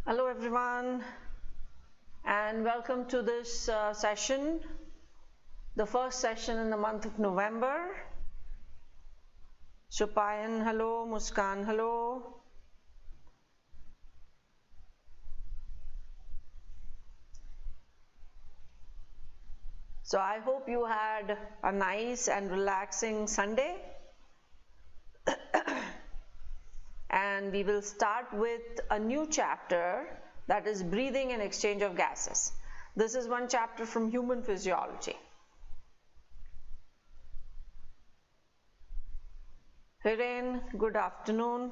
Hello everyone and welcome to this session, the first session in the month of November. So Payan, hello, Muskan, hello. So I hope you had a nice and relaxing Sunday. And we will start with a new chapter, that is breathing and exchange of gases. This is one chapter from human physiology. Hiren, good afternoon.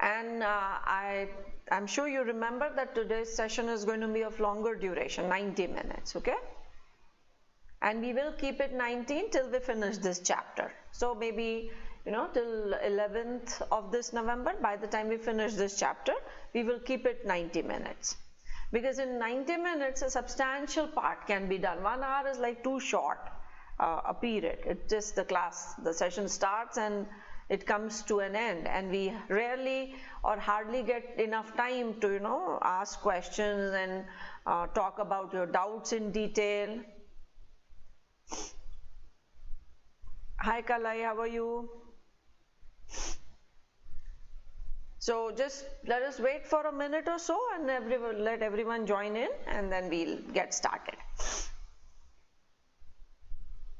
And I'm sure you remember that today's session is going to be of longer duration, 90 minutes, okay? And we will keep it 19 till we finish this chapter. So maybe, till 11th of this November, by the time we finish this chapter, we will keep it 90 minutes. Because in 90 minutes, a substantial part can be done. 1 hour is like too short a period. It's just the session starts and it comes to an end. And we rarely or hardly get enough time to, ask questions and talk about your doubts in detail. Hi Kalai, how are you? So just let us wait for a minute or so and let everyone join in and then we'll get started.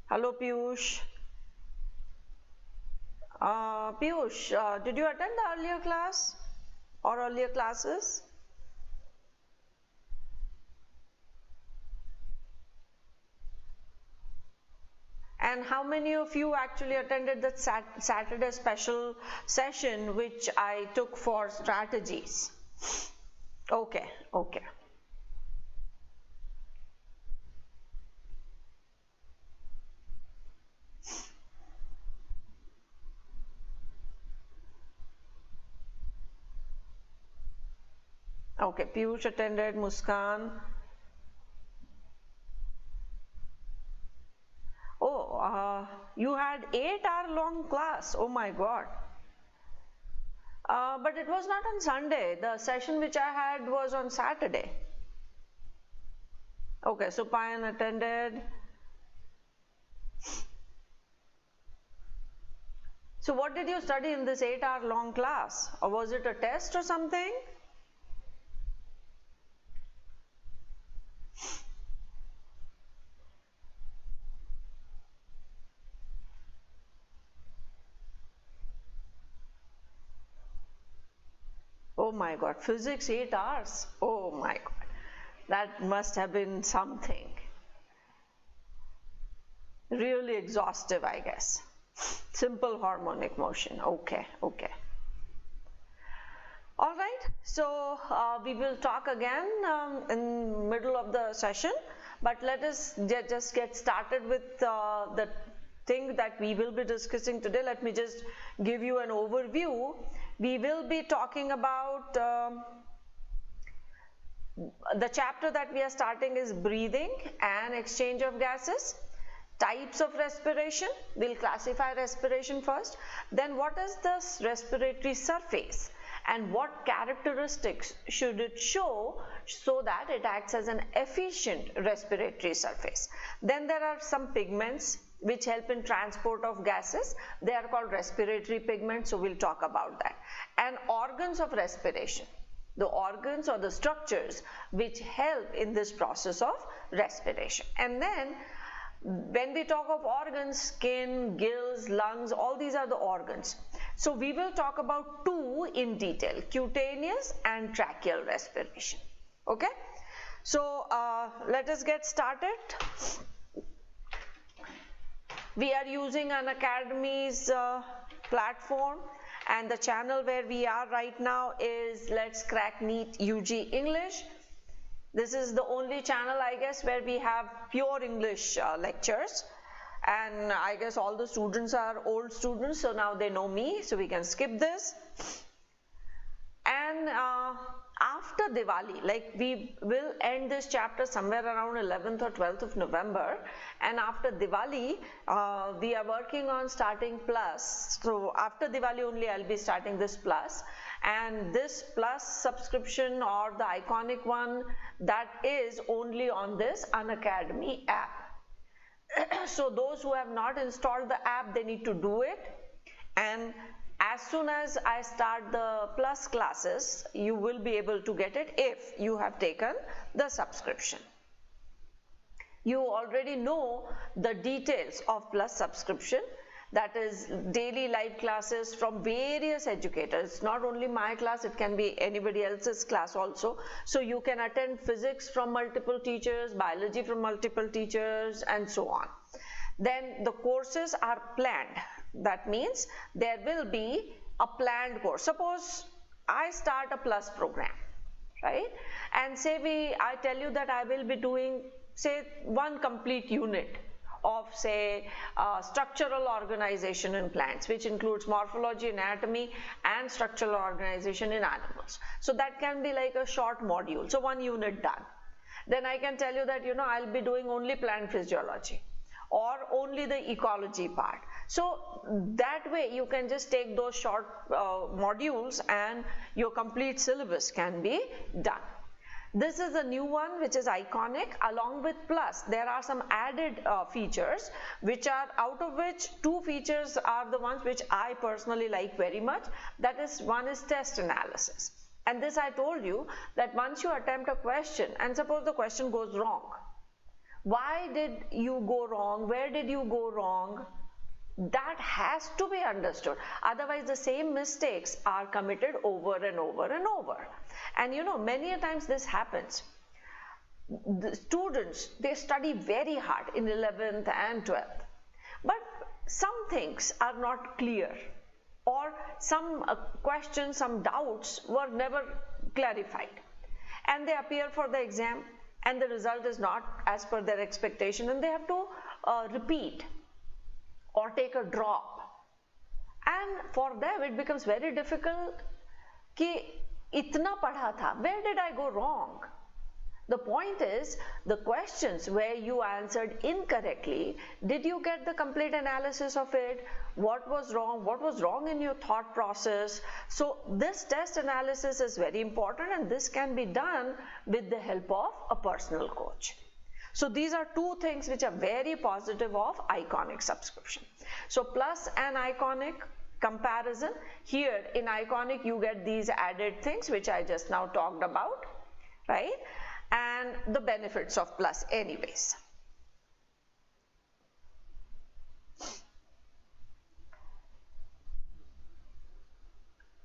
Hello Piyush. Piyush, did you attend the earlier class or earlier classes? And how many of you actually attended the Saturday special session which I took for strategies? Okay. Okay, Piyush attended, Muskan. Oh, you had 8-hour long class. Oh my God. But it was not on Sunday. The session which I had was on Saturday. Okay, so Payan attended. So what did you study in this 8-hour long class? Or was it a test or something? Oh my God, physics 8 hours. Oh my God, that must have been something. Really exhaustive, I guess. Simple harmonic motion. Okay. All right, so we will talk again in middle of the session, but let us just get started with the thing that we will be discussing today. Let me just give you an overview. We will be talking about the chapter that we are starting is breathing and exchange of gases, types of respiration. We'll classify respiration first. Then what is the respiratory surface and what characteristics should it show so that it acts as an efficient respiratory surface. Then there are some pigments which help in transport of gases. They are called respiratory pigments, so we'll talk about that. And organs of respiration, the organs or the structures which help in this process of respiration. And then when we talk of organs, skin, gills, lungs, all these are the organs. So we will talk about two in detail, cutaneous and tracheal respiration. Okay, so let us get started. We are using Unacademy's platform, and the channel where we are right now is Let's Crack NEET UG English. This is the only channel, I guess, where we have pure English lectures, and I guess all the students are old students, so now they know me, so we can skip this. And After Diwali, like we will end this chapter somewhere around 11th or 12th of November, and after Diwali we are working on starting plus. So after Diwali only I'll be starting this plus, and this plus subscription or the iconic one, that is only on this Unacademy app. So those who have not installed the app, they need to do it, and as soon as I start the plus classes, you will be able to get it if you have taken the subscription. You already know the details of plus subscription, that is daily live classes from various educators. It's not only my class, it can be anybody else's class also. So you can attend physics from multiple teachers, biology from multiple teachers, and so on. Then the courses are planned. That means there will be a planned course. Suppose I start a plus program, right? And say I tell you that I will be doing, say, one complete unit of, say, structural organization in plants, which includes morphology, anatomy, and structural organization in animals. So that can be like a short module. So one unit done. Then I can tell you that, you know, I'll be doing only plant physiology or only the ecology part. So that way you can just take those short modules and your complete syllabus can be done. This is a new one which is iconic. Along with plus, there are some added features, which are, out of which 2 features are the ones which I personally like very much. That is, one is test analysis. And this I told you that once you attempt a question and suppose the question goes wrong, why did you go wrong? Where did you go wrong? That has to be understood. Otherwise, the same mistakes are committed over and over and over. And you know, many a times this happens. The students, they study very hard in 11th and 12th. But some things are not clear, or some questions, some doubts were never clarified. And they appear for the exam, and the result is not as per their expectation, and they have to repeat or take a drop. And for them it becomes very difficult कि itna padha tha, where did I go wrong? The point is, the questions where you answered incorrectly, did you get the complete analysis of it? What was wrong? What was wrong in your thought process? So this test analysis is very important, and this can be done with the help of a personal coach. So these are 2 things which are very positive of iconic subscription. So plus and iconic comparison. Here in iconic you get these added things which I just now talked about, right? And the benefits of plus anyways.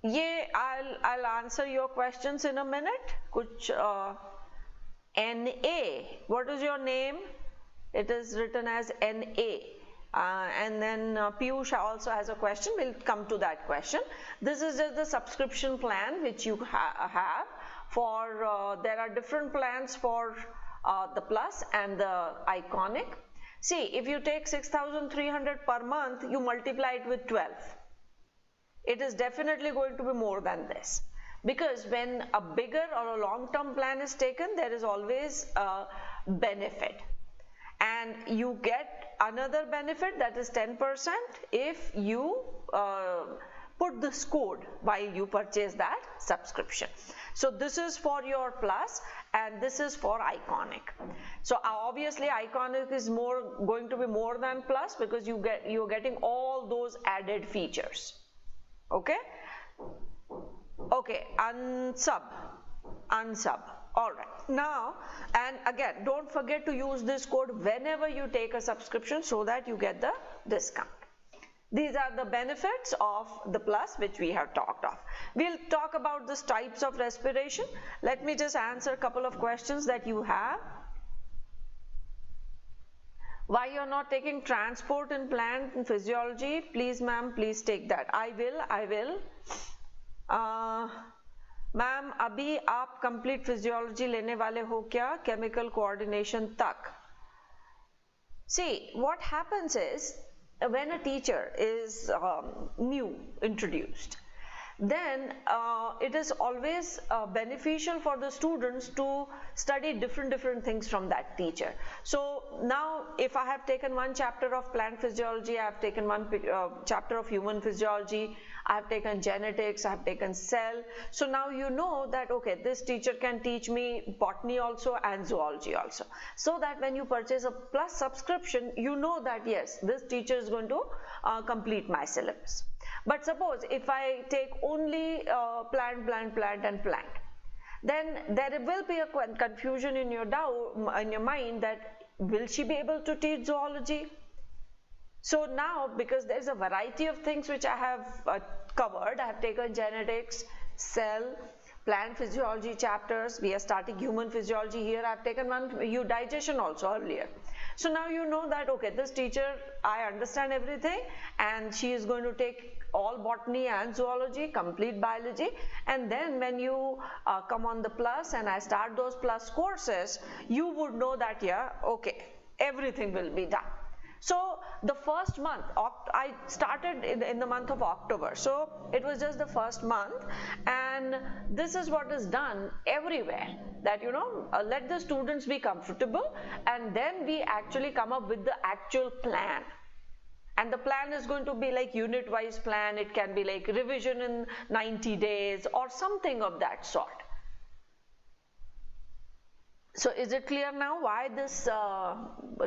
I'll answer your questions in a minute. Kuch NA, what is your name? It is written as NA. And then Piyush also has a question. We'll come to that question. This is just the subscription plan which you have for, there are different plans for the plus and the iconic. See, if you take 6,300 per month, you multiply it with 12. It is definitely going to be more than this. Because when a bigger or a long-term plan is taken, there is always a benefit. And you get another benefit, that is 10%, if you put this code while you purchase that subscription. So this is for your plus and this is for iconic. So obviously iconic is going to be more than plus, because you're getting all those added features. Okay? Okay, unsub. All right. Now, and again, don't forget to use this code whenever you take a subscription so that you get the discount. These are the benefits of the plus which we have talked of. We'll talk about the types of respiration. Let me just answer a couple of questions that you have. Why you're not taking transport in plant and physiology? Please ma'am, please take that. I will. Ma'am अभी आप complete physiology लेने वाले हो क्या chemical coordination तक? See, what happens is when a teacher is new introduced, then it is always beneficial for the students to study different things from that teacher. So now if I have taken one chapter of plant physiology, I have taken one chapter of human physiology, I have taken genetics, I have taken cell. So now you know that okay, this teacher can teach me botany also and zoology also. So that when you purchase a plus subscription, you know that yes, this teacher is going to complete my syllabus. But suppose if I take only plant, then there will be a confusion in your mind that will she be able to teach zoology? So now, because there is a variety of things which I have covered, I have taken genetics, cell, plant physiology chapters, we are starting human physiology here, I have taken one digestion also earlier. So now you know that okay, this teacher, I understand everything, and she is going to take all botany and zoology, complete biology, and then when you come on the plus and I start those plus courses, you would know that yeah, okay, everything will be done. So the first month, I started in the month of October, so it was just the first month, and this is what is done everywhere, that you know, let the students be comfortable, and then we actually come up with the actual plan. And the plan is going to be like unit wise plan, it can be like revision in 90 days or something of that sort. So is it clear now why this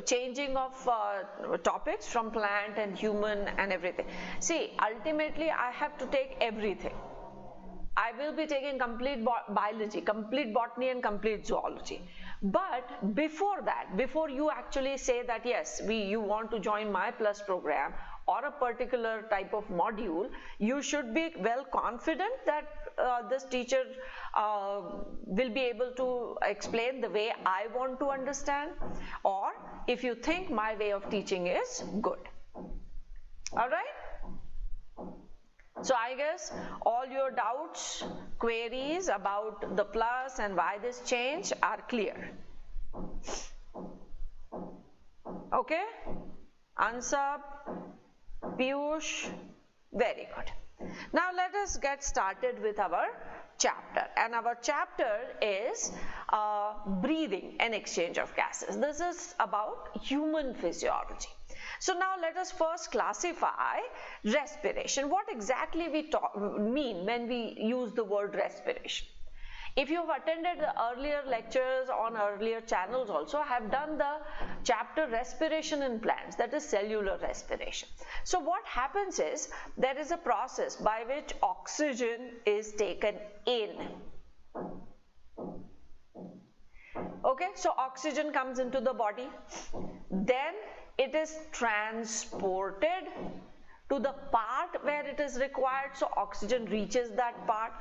changing of topics from plant and human and everything? See, ultimately I have to take everything. I will be taking complete biology, complete botany and complete zoology. But before that, before you actually say that yes, you want to join my plus program or a particular type of module, you should be well confident that this teacher will be able to explain the way I want to understand, or if you think my way of teaching is good. Alright? So I guess all your doubts, queries about the plus and why this change are clear. Okay? Ansab, Piyush, very good. Now let us get started with our chapter, and our chapter is breathing and exchange of gases. This is about human physiology. So now let us first classify respiration. What exactly we mean when we use the word respiration? If you have attended the earlier lectures on earlier channels also, I have done the chapter respiration in plants, that is cellular respiration. So what happens is, there is a process by which oxygen is taken in. Okay, so oxygen comes into the body, then it is transported to the part where it is required, so oxygen reaches that part,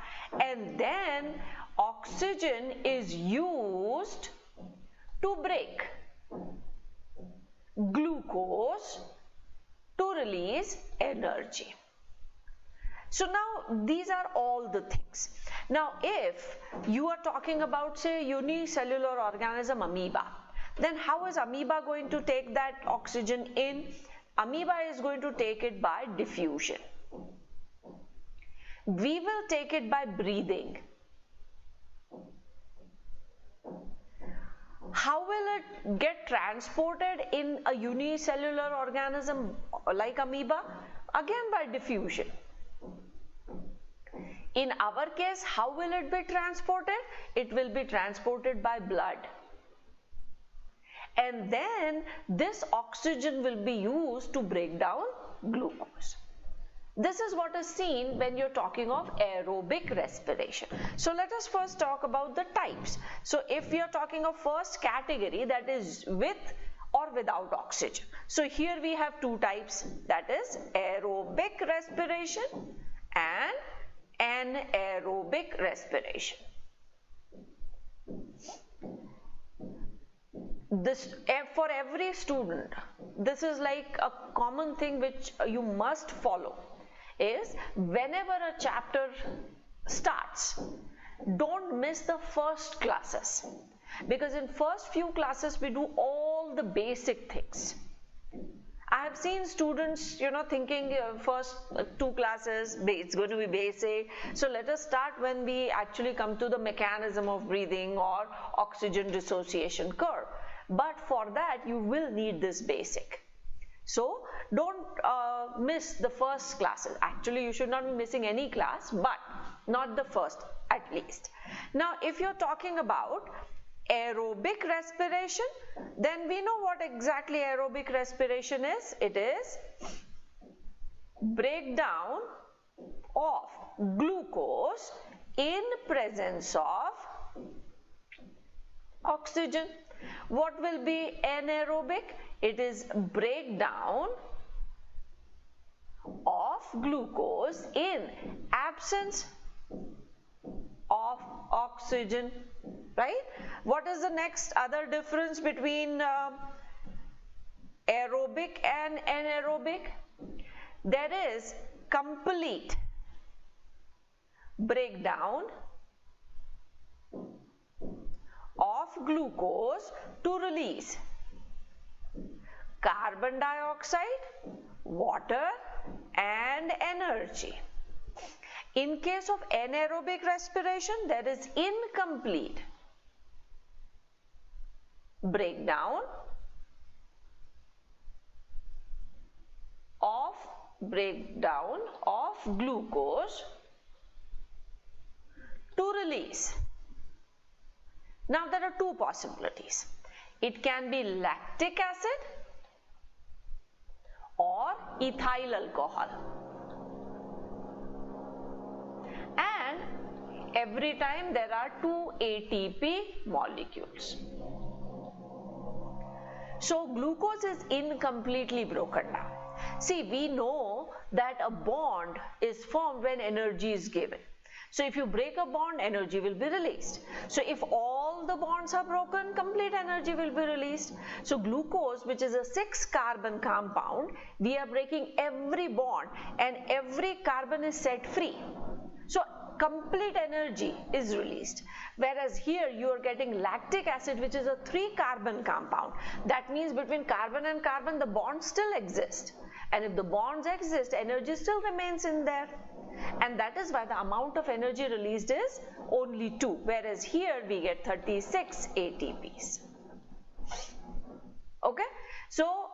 and then oxygen is used to break glucose to release energy. So now these are all the things. Now if you are talking about say unicellular organism amoeba, then how is amoeba going to take that oxygen in? Amoeba is going to take it by diffusion. We will take it by breathing. How will it get transported in a unicellular organism like amoeba? Again by diffusion. In our case, how will it be transported? It will be transported by blood. And then this oxygen will be used to break down glucose. This is what is seen when you're talking of aerobic respiration. So let us first talk about the types. So if we are talking of first category, that is with or without oxygen. So here we have two types, that is aerobic respiration and anaerobic respiration. This for every student, this is like a common thing which you must follow, is whenever a chapter starts, don't miss the first classes, because in first few classes we do all the basic things. I have seen students, thinking first 2 classes, it's going to be basic. So let us start when we actually come to the mechanism of breathing or oxygen dissociation curve. But for that, you will need this basic. So don't miss the first classes. Actually, you should not be missing any class, but not the first at least. Now, if you're talking about aerobic respiration, then we know what exactly aerobic respiration is. It is breakdown of glucose in presence of oxygen. What will be anaerobic? It is breakdown of glucose in absence of oxygen, right? What is the next other difference between aerobic and anaerobic? There is complete breakdown of glucose to release carbon dioxide, water and energy. In case of anaerobic respiration, there is incomplete breakdown of glucose to release. Now there are 2 possibilities. It can be lactic acid or ethyl alcohol. And every time there are 2 ATP molecules. So glucose is incompletely broken down. See, we know that a bond is formed when energy is given. So if you break a bond, energy will be released. So if all the bonds are broken, complete energy will be released. So glucose, which is a 6-carbon compound, we are breaking every bond and every carbon is set free. So complete energy is released. Whereas here you are getting lactic acid, which is a 3-carbon compound. That means between carbon and carbon the bonds still exist. And if the bonds exist, energy still remains in there. And that is why the amount of energy released is only 2. Whereas here we get 36 ATPs. Okay. So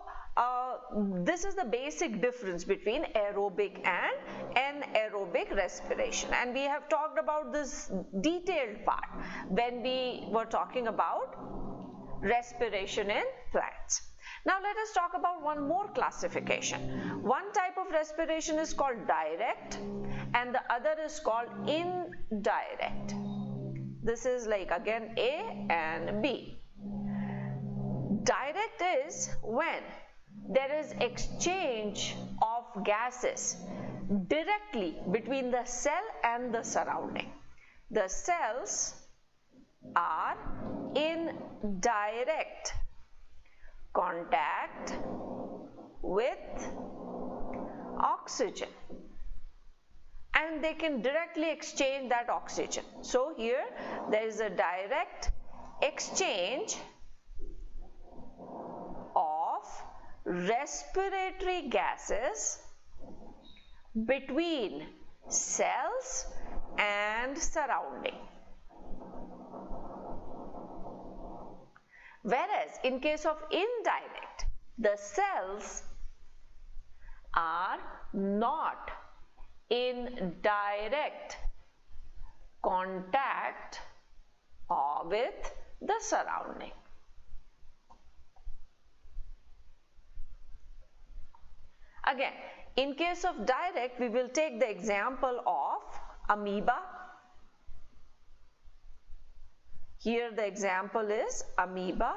this is the basic difference between aerobic and anaerobic respiration, and we have talked about this detailed part when we were talking about respiration in plants. Now let us talk about one more classification. One type of respiration is called direct and the other is called indirect. This is like again A and B. Direct is when there is exchange of gases directly between the cell and the surrounding. The cells are in direct contact with oxygen and they can directly exchange that oxygen. So here there is a direct exchange of respiratory gases between cells and surrounding. Whereas in case of indirect, the cells are not in direct contact with the surrounding. Again, in case of direct, we will take the example of amoeba. Here the example is amoeba.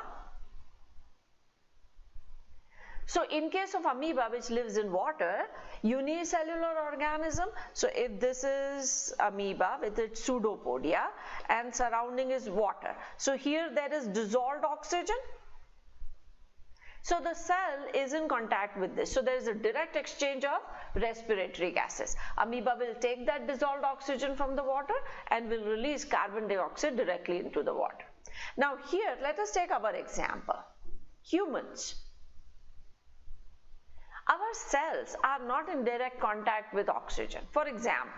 So in case of amoeba, which lives in water, unicellular organism, so if this is amoeba with its pseudopodia and surrounding is water, so here there is dissolved oxygen. So the cell is in contact with this. So there is a direct exchange of respiratory gases. Amoeba will take that dissolved oxygen from the water and will release carbon dioxide directly into the water. Now here let us take our example. Humans. our cells are not in direct contact with oxygen. For example,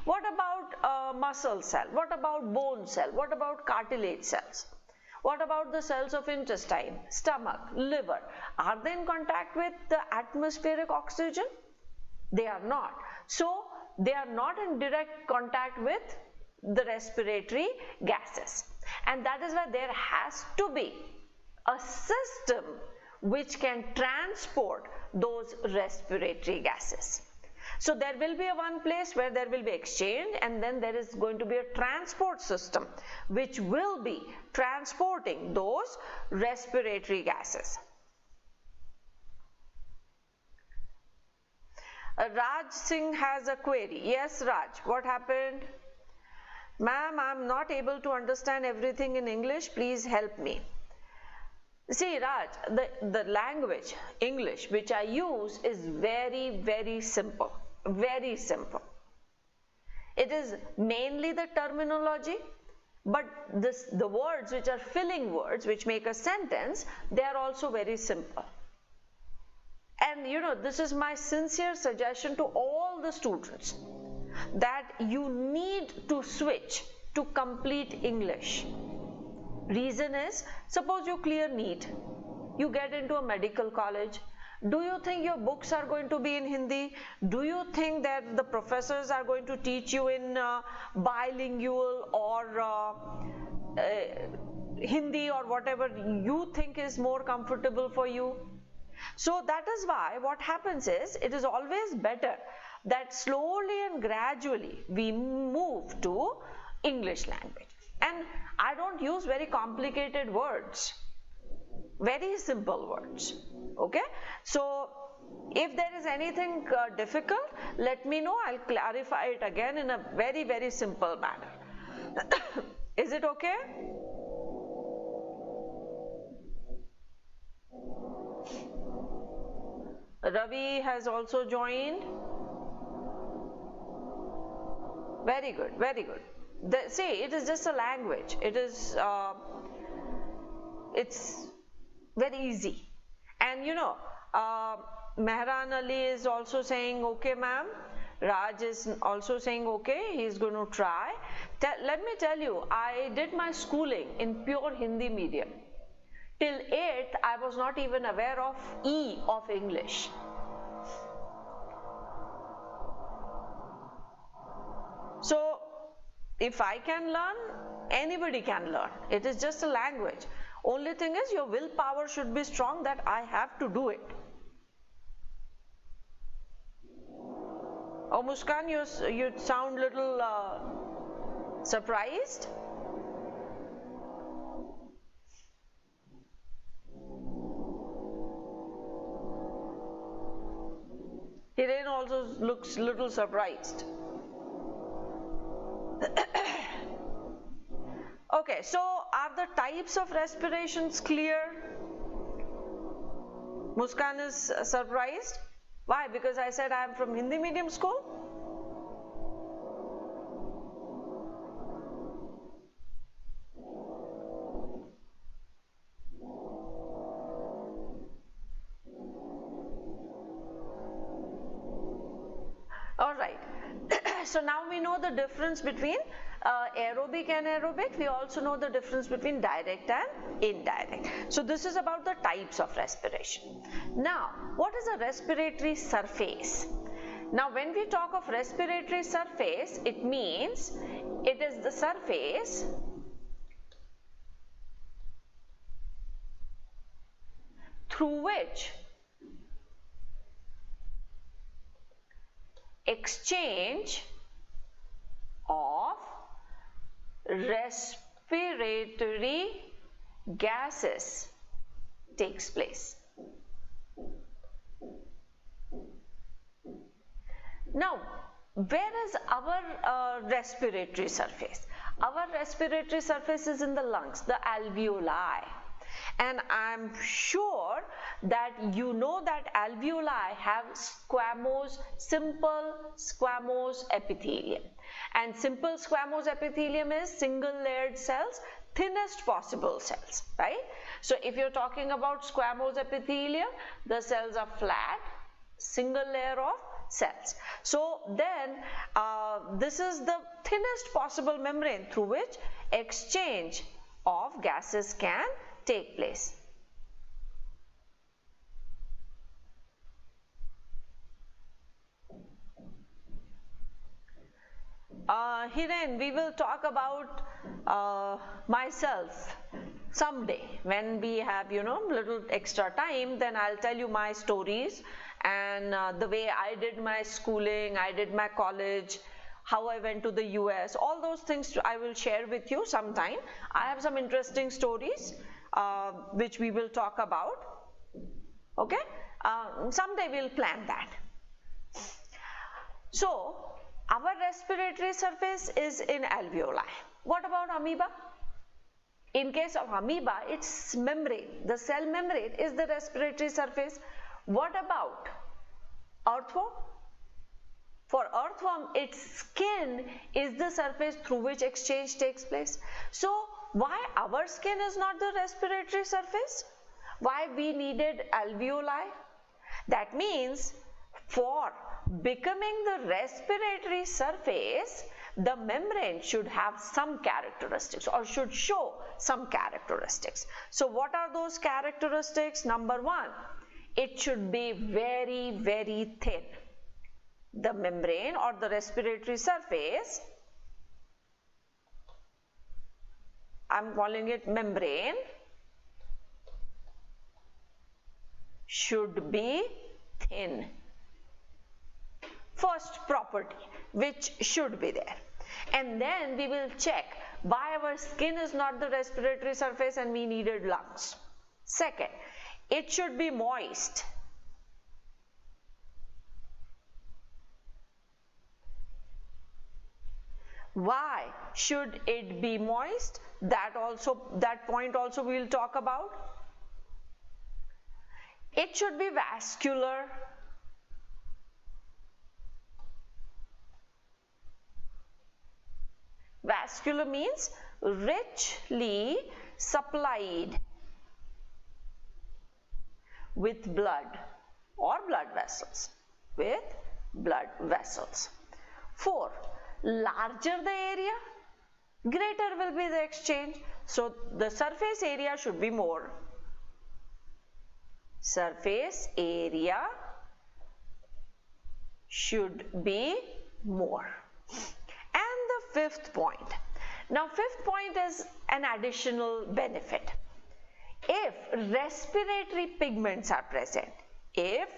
what about a muscle cell? What about bone cell? What about cartilage cells? What about the cells of intestine, stomach, liver? Are they in contact with the atmospheric oxygen? They are not. So they are not in direct contact with the respiratory gases. And that is why there has to be a system which can transport those respiratory gases. So there will be one place where there will be exchange, and then there is going to be a transport system which will be transporting those respiratory gases. Raj Singh has a query. Yes, Raj, what happened? Ma'am, I am not able to understand everything in English. Please help me. See, Raj, the language, English, which I use is very, very simple. Very simple. It is mainly the terminology, but the words which are filling words, which make a sentence, they are also very simple. And you know, this is my sincere suggestion to all the students, that you need to switch to complete English. Reason is, suppose you clear NEET, you get into a medical college. Do you think your books are going to be in Hindi? Do you think that the professors are going to teach you in bilingual or Hindi or whatever you think is more comfortable for you? So that is why what happens is, it is always better that slowly and gradually we move to English language. And I don't use very complicated words, very simple words. Okay, so if there is anything difficult, let me know. I'll clarify it again in a very, very simple manner. Is it okay? Ravi has also joined. Very good, very good. See, it is just a language. It is, it's very easy. And you know, Mehran Ali is also saying okay, ma'am. Raj is also saying okay, he is going to try. Let me tell you, I did my schooling in pure Hindi medium. Till 8th, I was not even aware of E of English. So, if I can learn, anybody can learn. It is just a language. Only thing is, your willpower should be strong that I have to do it. Oh, Muskan, you sound little surprised. Hiren also looks little surprised. Okay, so are the types of respirations clear? Muskan is surprised. Why? Because I said I am from Hindi medium school? Alright, so now we know the difference between aerobic and anaerobic. We also know the difference between direct and indirect. So this is about the types of respiration. Now, what is a respiratory surface? Now, when we talk of respiratory surface, it means it is the surface through which exchange of respiratory gases takes place. Now, where is our respiratory surface? Our respiratory surface is in the lungs, the alveoli. And I'm sure that you know that alveoli have simple squamous epithelium. And simple squamous epithelium is single layered cells, thinnest possible cells, right? So if you're talking about squamous epithelium, the cells are flat, single layer of cells. So then this is the thinnest possible membrane through which exchange of gases can take place. Hiren, we will talk about myself someday when we have, you know, little extra time. Then I'll tell you my stories and the way I did my schooling, I did my college, how I went to the US, all those things I will share with you sometime. I have some interesting stories which we will talk about. Okay, someday we'll plan that. So our respiratory surface is in alveoli. What about amoeba? In case of amoeba, its membrane, the cell membrane is the respiratory surface. What about earthworm? For earthworm, its skin is the surface through which exchange takes place. So why our skin is not the respiratory surface? Why we needed alveoli? That means for becoming the respiratory surface, the membrane should have some characteristics or should show some characteristics. So what are those characteristics? Number one, it should be very, very thin. The membrane or the respiratory surface, I'm calling it membrane, should be thin. First property which should be there, and then we will check why our skin is not the respiratory surface and we needed lungs. Second, it should be moist. Why should it be moist? That point also we will talk about. It should be vascular. Vascular means richly supplied with blood or blood vessels, with blood vessels. 4, larger the area, greater will be the exchange. So the surface area should be more. Surface area should be more. And the 5th point. Now 5th point is an additional benefit. If respiratory pigments are present, if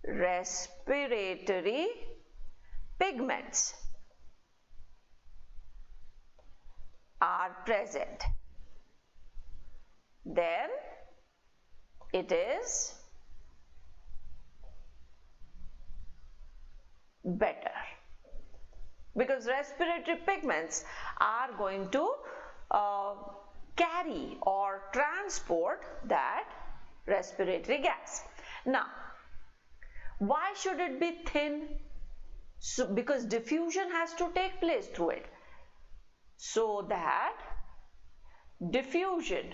respiratory pigments are present, then it is better, because respiratory pigments are going to carry or transport that respiratory gas. Now, why should it be thin? So, because diffusion has to take place through it, so that diffusion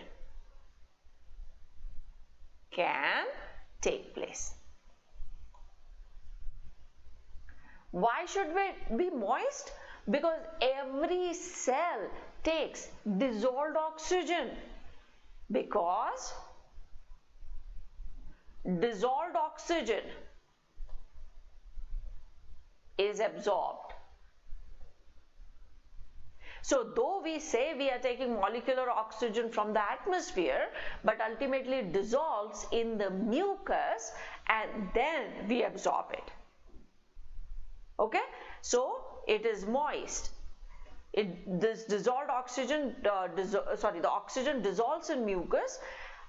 can take place. Why should it be moist? Because every cell takes dissolved oxygen, because dissolved oxygen is absorbed. So though we say we are taking molecular oxygen from the atmosphere, but ultimately it dissolves in the mucus and then we absorb it. Okay, so it is moist. This dissolved oxygen, the oxygen dissolves in mucus,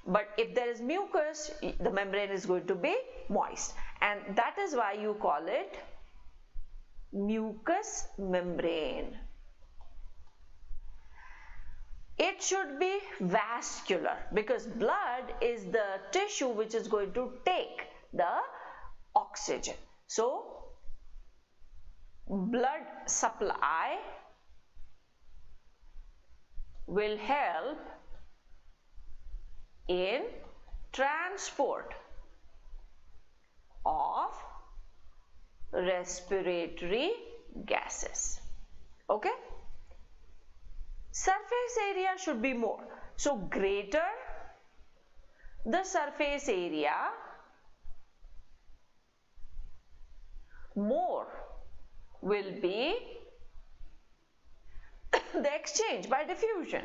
but if there is mucus, the membrane is going to be moist, and that is why you call it mucous membrane. It should be vascular, because blood is the tissue which is going to take the oxygen. So blood supply will help in transport of respiratory gases. Okay? Surface area should be more. So greater the surface area, more will be the exchange by diffusion.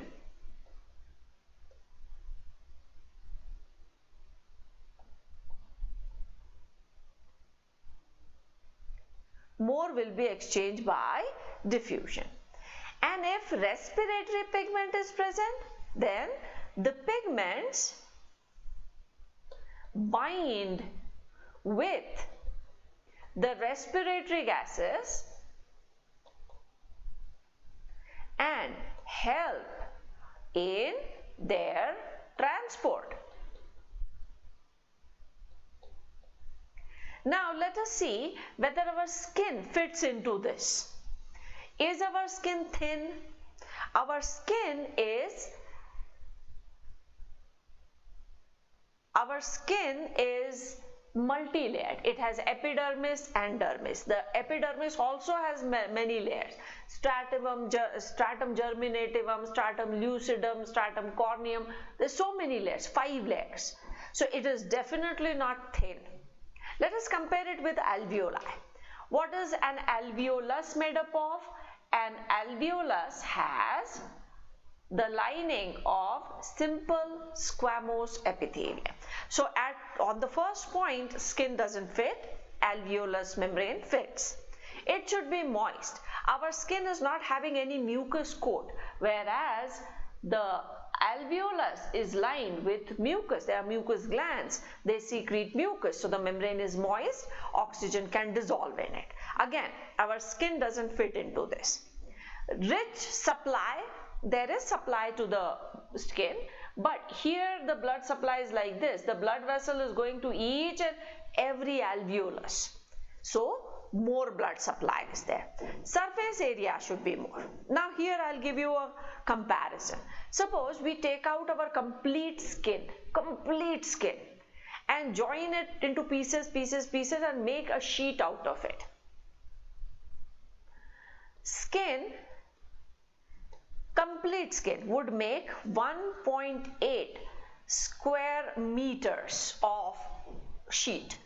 More will be exchanged by diffusion. And if respiratory pigment is present, then the pigments bind with the respiratory gases and help in their transport. Now let us see whether our skin fits into this. Is our skin thin? Our skin is multi-layered. It has epidermis and dermis. The epidermis also has many layers. Stratum germinativum, stratum lucidum, stratum corneum. There's so many layers, 5 layers. So it is definitely not thin. Let us compare it with alveoli. What is an alveolus made up of? An alveolus has the lining of simple squamous epithelium. So on the first point, skin doesn't fit, alveolus membrane fits. It should be moist. Our skin is not having any mucus coat, whereas the alveolus is lined with mucus. There are mucus glands. They secrete mucus. So the membrane is moist. Oxygen can dissolve in it. Again, our skin doesn't fit into this. Rich supply. There is supply to the skin, but here the blood supply is like this. The blood vessel is going to each and every alveolus. So more blood supply is there. Surface area should be more. Now here I'll give you a comparison. Suppose we take out our complete skin and join it into pieces and make a sheet out of it. Complete skin would make 1.8 square meters of sheet.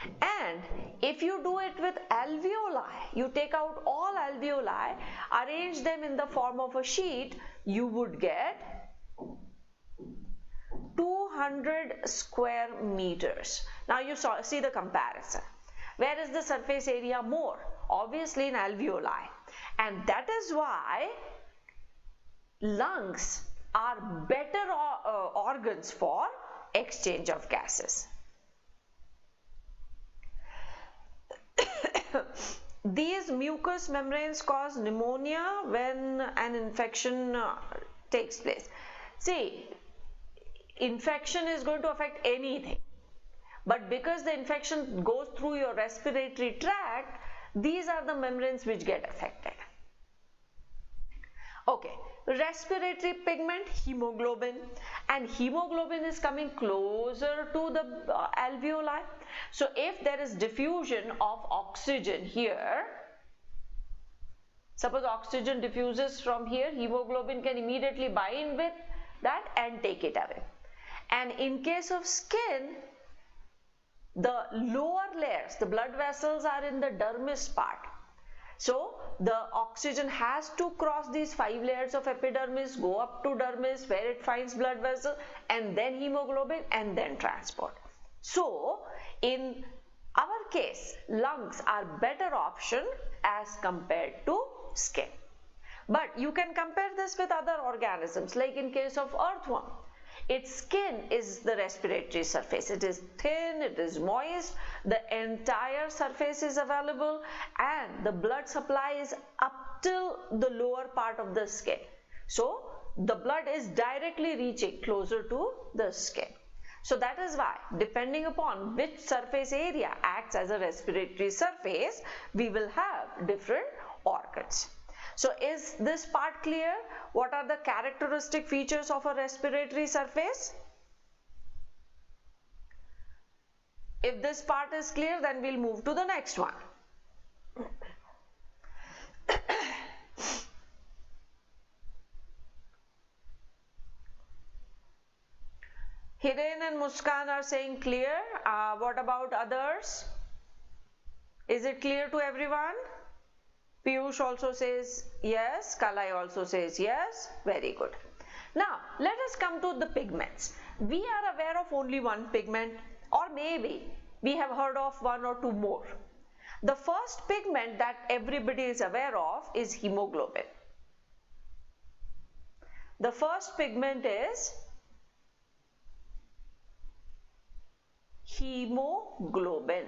And if you do it with alveoli, you take out all alveoli, arrange them in the form of a sheet, you would get 200 square meters. Now you see the comparison. Where is the surface area more? Obviously in alveoli. And that is why lungs are better organs for exchange of gases. These mucous membranes cause pneumonia when an infection takes place. See, infection is going to affect anything, but because the infection goes through your respiratory tract, these are the membranes which get affected. Okay, respiratory pigment, hemoglobin, and hemoglobin is coming closer to the alveoli. So if there is diffusion of oxygen here, suppose oxygen diffuses from here, hemoglobin can immediately bind with that and take it away. And in case of skin, the lower layers, the blood vessels are in the dermis part. So the oxygen has to cross these 5 layers of epidermis, go up to dermis where it finds blood vessel, and then hemoglobin, and then transport. So in our case, lungs are better option as compared to skin. But you can compare this with other organisms, like in case of earthworm. Its skin is the respiratory surface. It is thin, it is moist, the entire surface is available, and the blood supply is up till the lower part of the skin. So the blood is directly reaching closer to the skin. So that is why, depending upon which surface area acts as a respiratory surface, we will have different organs. So is this part clear? What are the characteristic features of a respiratory surface? If this part is clear, then we'll move to the next one. Hiren and Muskan are saying clear. What about others? Is it clear to everyone? Piyush also says yes. Kalai also says yes. Very good. Now, let us come to the pigments. We are aware of only one pigment, or maybe we have heard of one or two more. The first pigment that everybody is aware of is hemoglobin. The first pigment is hemoglobin.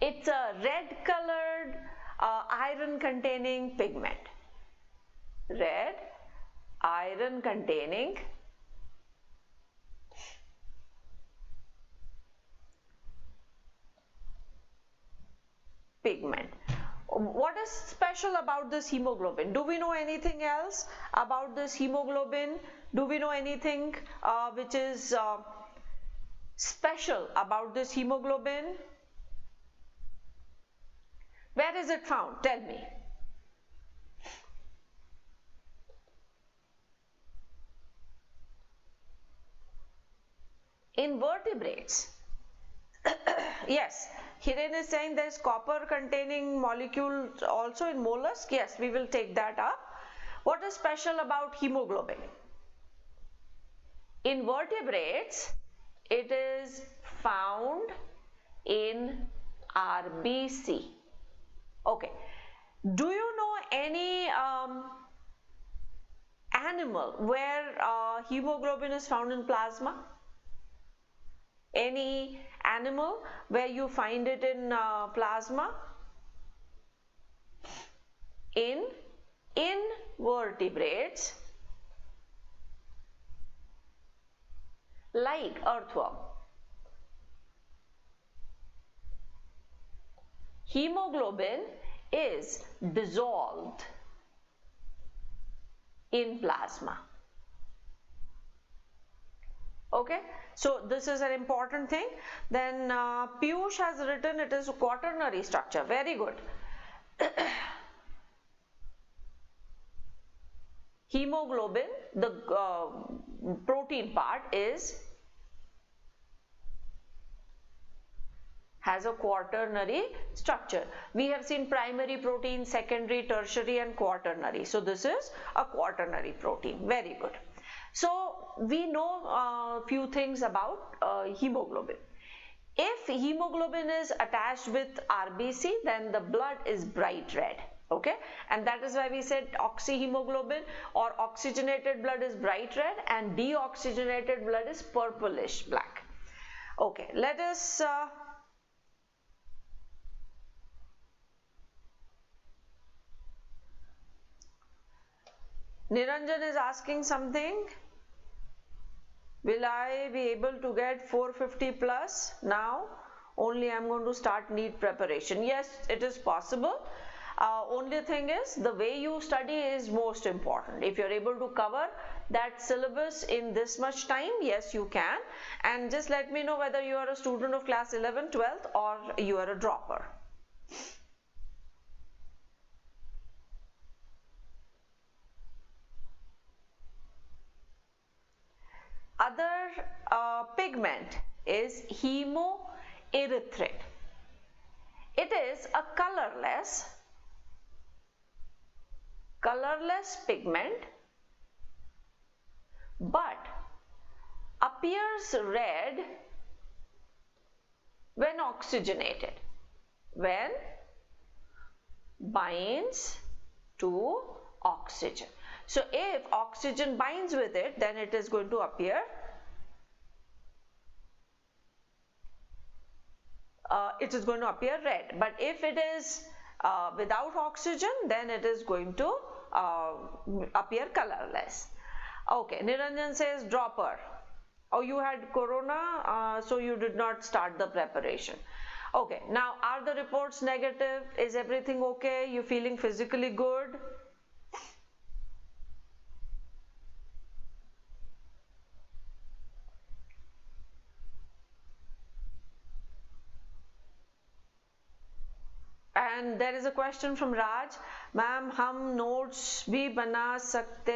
It's a red colored iron containing pigment. Red iron containing pigment. What is special about this hemoglobin? Do we know anything else about this hemoglobin? Do we know anything which is special about this hemoglobin? Where is it found? Tell me. In vertebrates. Yes, Hiren is saying there is copper containing molecule also in mollusk. Yes, we will take that up. What is special about hemoglobin? In vertebrates, it is found in RBC. Okay. Do you know any animal where hemoglobin is found in plasma? Any animal where you find it in plasma? In invertebrates like earthworm. Hemoglobin is dissolved in plasma. Okay, so this is an important thing. Then Piyush has written it is a quaternary structure. Very good. Hemoglobin, the protein part, has a quaternary structure. We have seen primary protein, secondary, tertiary and quaternary. So this is a quaternary protein. Very good. So we know a few things about hemoglobin. If hemoglobin is attached with RBC, then the blood is bright red. Okay, and that is why we said oxyhemoglobin or oxygenated blood is bright red and deoxygenated blood is purplish black. Okay, let us Niranjan is asking something. Will I be able to get 450 plus now? Only I am going to start NEET preparation. Yes, it is possible. Only thing is the way you study is most important. If you're able to cover that syllabus in this much time, yes you can. And just let me know whether you are a student of class 11, 12th or you are a dropper. Other pigment is hemoerythrin. It is a colorless pigment but appears red when oxygenated, when binds to oxygen. So if oxygen binds with it, then it is going to appear red. But if it is without oxygen, then it is going to appear colorless. Okay, Niranjan says dropper. Oh, you had corona, so you did not start the preparation. Okay, now are the reports negative? Is everything okay? You feeling physically good? And there is a question from Raj, ma'am, हम notes भी बना सकते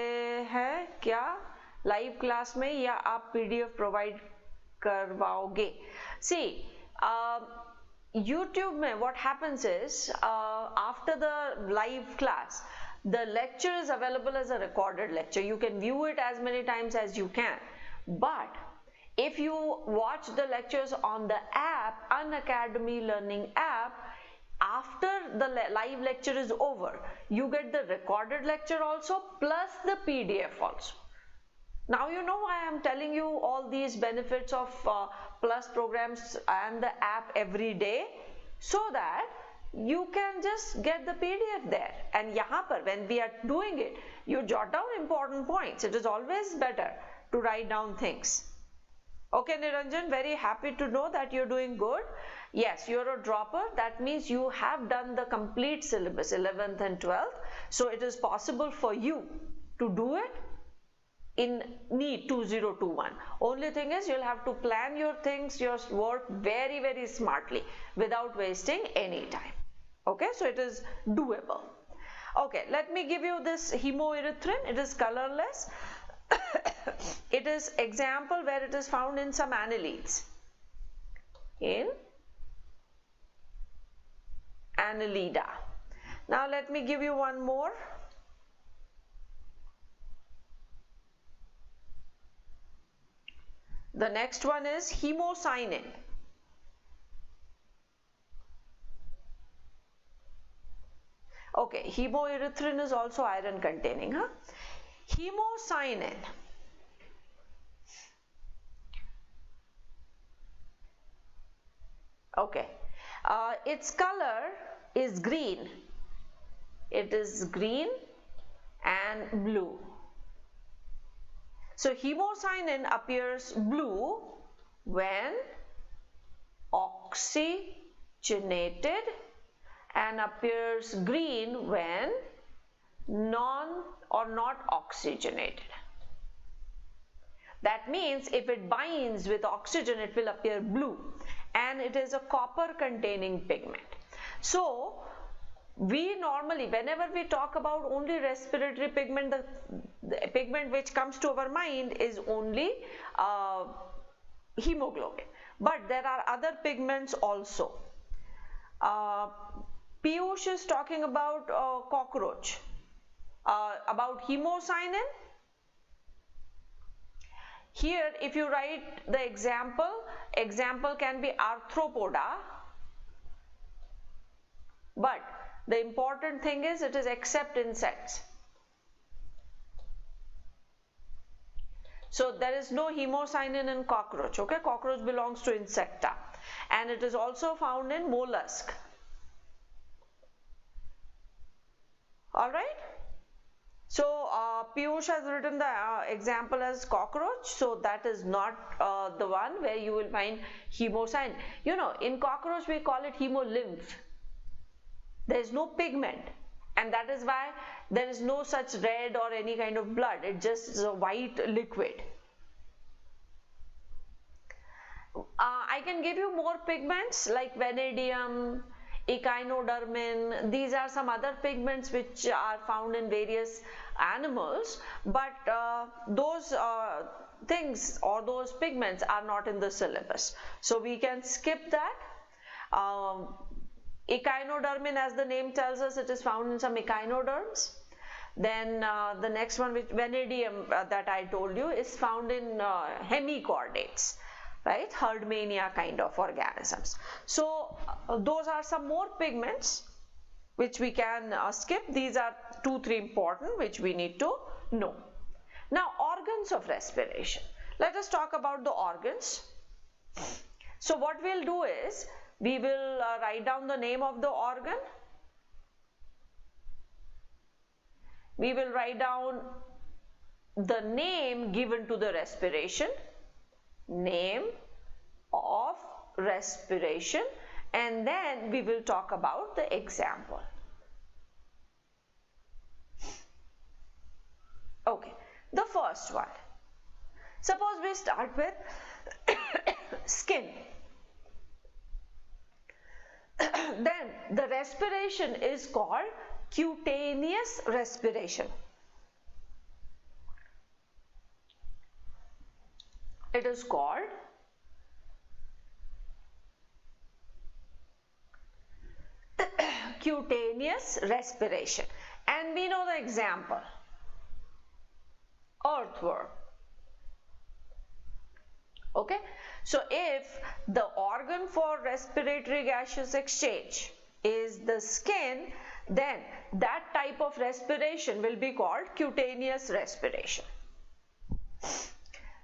हैं क्या live class में या आप PDF provide करवाओगे? See, YouTube में what happens is after the live class, the lecture is available as a recorded lecture. You can view it as many times as you can. But if you watch the lectures on the app, Unacademy Learning app, after the live lecture is over, you get the recorded lecture also plus the PDF also. Now you know why I am telling you all these benefits of Plus programs and the app every day, so that you can just get the PDF there. And yahan par, when we are doing it, you jot down important points. It is always better to write down things. Okay, Niranjan, very happy to know that you're doing good. Yes, you're a dropper. That means you have done the complete syllabus, 11th and 12th. So it is possible for you to do it in NEET 2021. Only thing is you'll have to plan your things, your work very, very smartly without wasting any time. Okay, so it is doable. Okay, let me give you this hemoerythrin. It is colorless. It is example where it is found in some annelids. In Annelida. Now let me give you one more. The next one is hemocyanin. Okay, hemoerythrin is also iron containing. Hemocyanin. Okay, its color is green. It is green and blue. So hemocyanin appears blue when oxygenated and appears green when not oxygenated. That means if it binds with oxygen, it will appear blue, and it is a copper containing pigment. So we normally, whenever we talk about only respiratory pigment, the pigment which comes to our mind is only hemoglobin. But there are other pigments also. Piyush is talking about cockroach. About hemocyanin. Here, if you write the example can be arthropoda. But the important thing is it is except insects. So there is no hemocyanin in cockroach. Okay, cockroach belongs to insecta, and it is also found in mollusk. All right. So Piyush has written the example as cockroach. So that is not the one where you will find hemocyanin. You know, in cockroach we call it hemolymph. There is no pigment, and that is why there is no such red or any kind of blood. It just is a white liquid. I can give you more pigments like vanadium, echinodermin. These are some other pigments which are found in various animals, but those things or those pigments are not in the syllabus, so we can skip that. Echinodermin, as the name tells us, it is found in some echinoderms. Then the next one, which vanadium that I told you, is found in hemichordates, right? Herdmania kind of organisms. So those are some more pigments which we can skip. These are 2-3 important which we need to know. Now organs of respiration. Let us talk about the organs. So what we'll do is we will write down the name of the organ. We will write down the name given to the respiration, name of respiration, and then we will talk about the example. Okay, the first one. Suppose we start with skin. Then the respiration is called cutaneous respiration. It is called cutaneous respiration. And we know the example, earthworm. Okay, so if the organ for respiratory gaseous exchange is the skin, then that type of respiration will be called cutaneous respiration.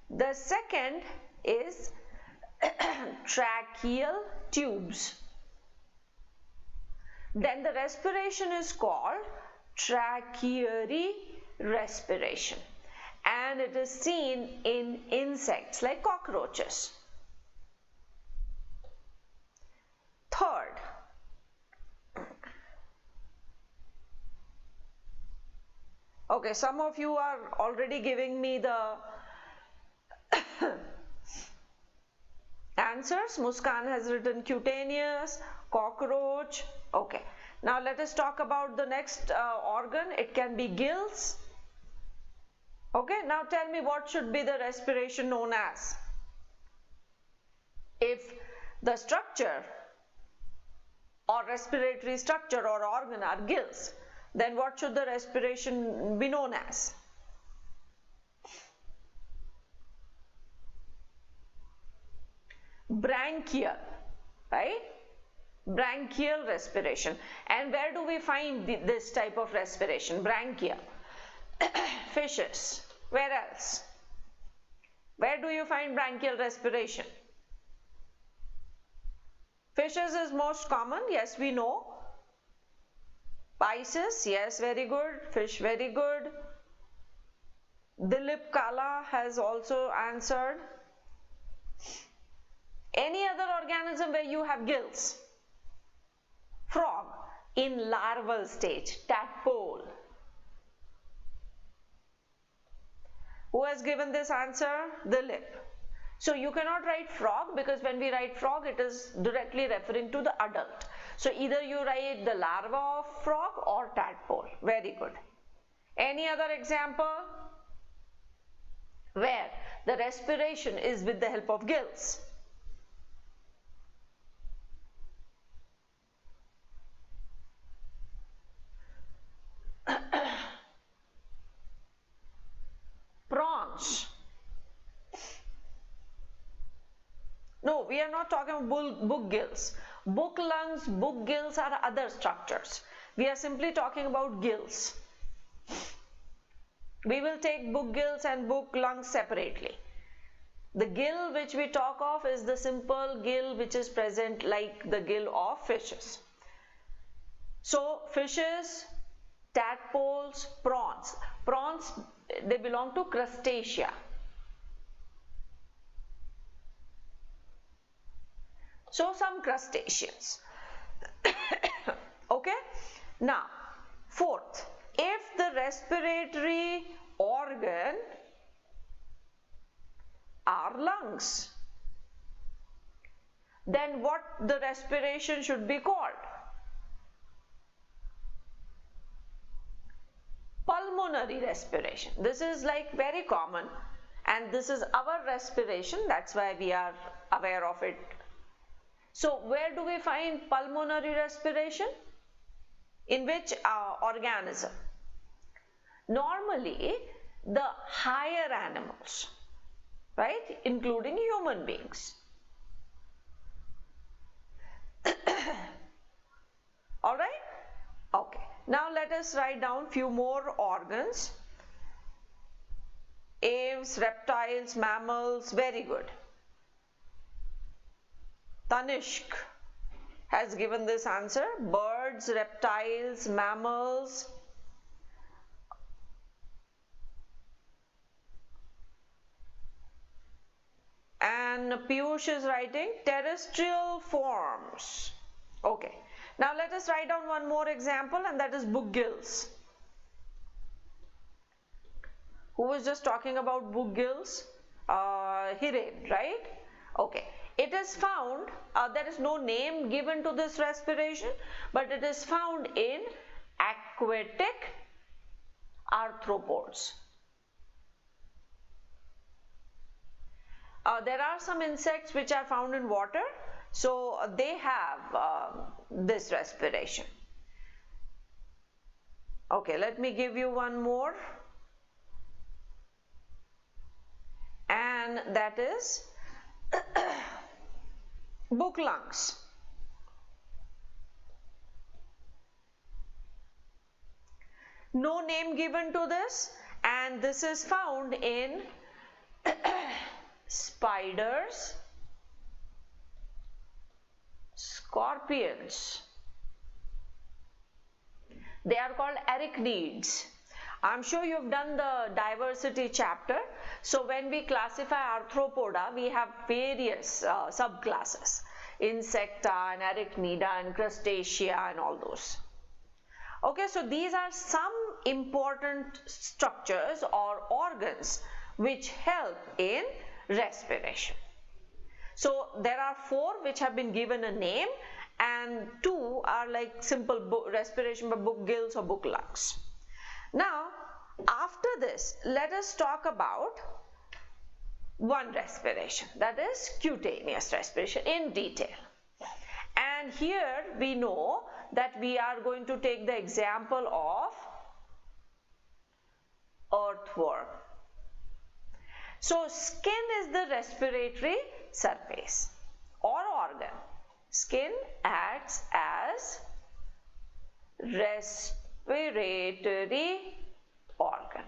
The second is tracheal tubes. Then the respiration is called tracheal respiration, and it is seen in insects like cockroaches. Third, okay, some of you are already giving me the answers. Muskan has written cutaneous, cockroach. Okay, now let us talk about the next organ. It can be gills. Okay, now tell me, what should be the respiration known as? If the structure or respiratory structure or organ are gills, then what should the respiration be known as? Branchial, right? Branchial respiration. And where do we find this type of respiration? Branchial. Fishes. Where else? Where do you find branchial respiration? Fishes is most common, yes, we know. Pisces, yes, very good. Fish, very good. Dilip Kala has also answered. Any other organism where you have gills? Frog in larval stage, tadpole. Who has given this answer? Dilip. So you cannot write frog, because when we write frog, it is directly referring to the adult. So either you write the larva of frog or tadpole. Very good. Any other example where the respiration is with the help of gills? Prawns. No, we are not talking about book gills. Book lungs, book gills are other structures. We are simply talking about gills. We will take book gills and book lungs separately. The gill which we talk of is the simple gill which is present like the gill of fishes. So fishes, tadpoles, prawns. Prawns, they belong to crustacea. So some crustaceans. Okay. Now, fourth, if the respiratory organ are lungs, then what the respiration should be called? Pulmonary respiration. This is like very common, and this is our respiration, that's why we are aware of it. So where do we find pulmonary respiration? In which organism? Normally the higher animals, right, including human beings. All right? Okay. Now let us write down few more organs. Aves, reptiles, mammals, very good. Tanishq has given this answer. Birds, reptiles, mammals. And Piyush is writing terrestrial forms. Okay. Now let us write down one more example, and that is book gills. Who was just talking about book gills? Hiren, right? Okay. It is found, there is no name given to this respiration, but it is found in aquatic arthropods. There are some insects which are found in water, so they have this respiration. Okay, let me give you one more, and that is book lungs. No name given to this, and this is found in spiders, scorpions. They are called arachnids. I'm sure you've done the diversity chapter. So when we classify arthropoda, we have various subclasses, insecta and arachnida and crustacea and all those. Okay, so these are some important structures or organs which help in respiration. So there are 4 which have been given a name, and 2 are like simple respiration by book gills or book lungs. Now after this, let us talk about one respiration, that is cutaneous respiration, in detail. And here we know that we are going to take the example of earthworm. So skin is the respiratory surface or organ. Skin acts as respiratory organ.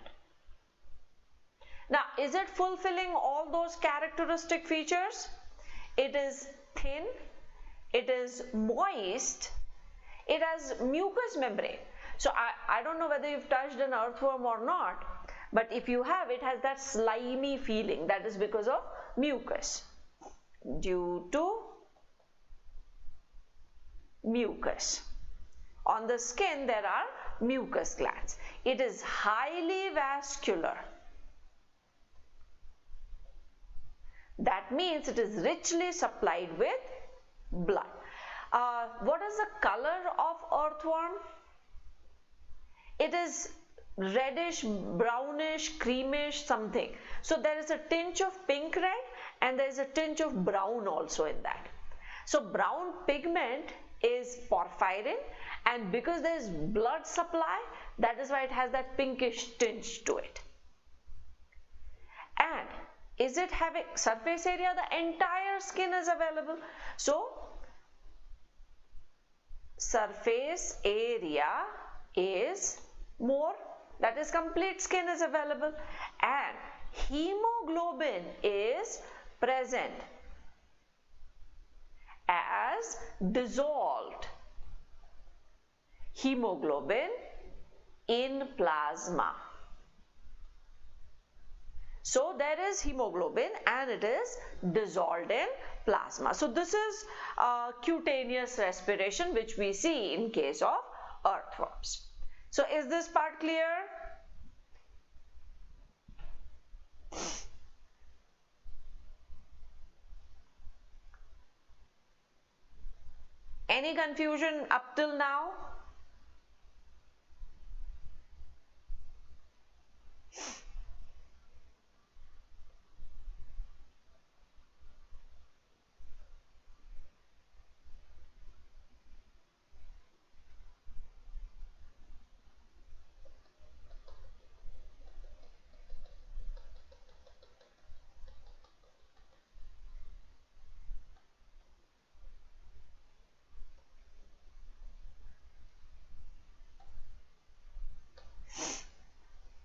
Now, is it fulfilling all those characteristic features? It is thin, it is moist, it has mucous membrane. So I don't know whether you've touched an earthworm or not, but if you have, it has that slimy feeling. That is because of mucus. Due to mucus. On the skin there are mucus glands. It is highly vascular. That means it is richly supplied with blood. What is the color of earthworm? It is reddish, brownish, creamish something. So there is a tinge of pink red and there is a tinge of brown also in that. So brown pigment is porphyrin, and because there is blood supply, that is why it has that pinkish tinge to it. And is it having surface area? The entire skin is available. So surface area is more, that is complete skin is available, and hemoglobin is present as dissolved hemoglobin in plasma. So there is hemoglobin and it is dissolved in plasma. So this is cutaneous respiration which we see in case of earthworms. So is this part clear? Any confusion up till now?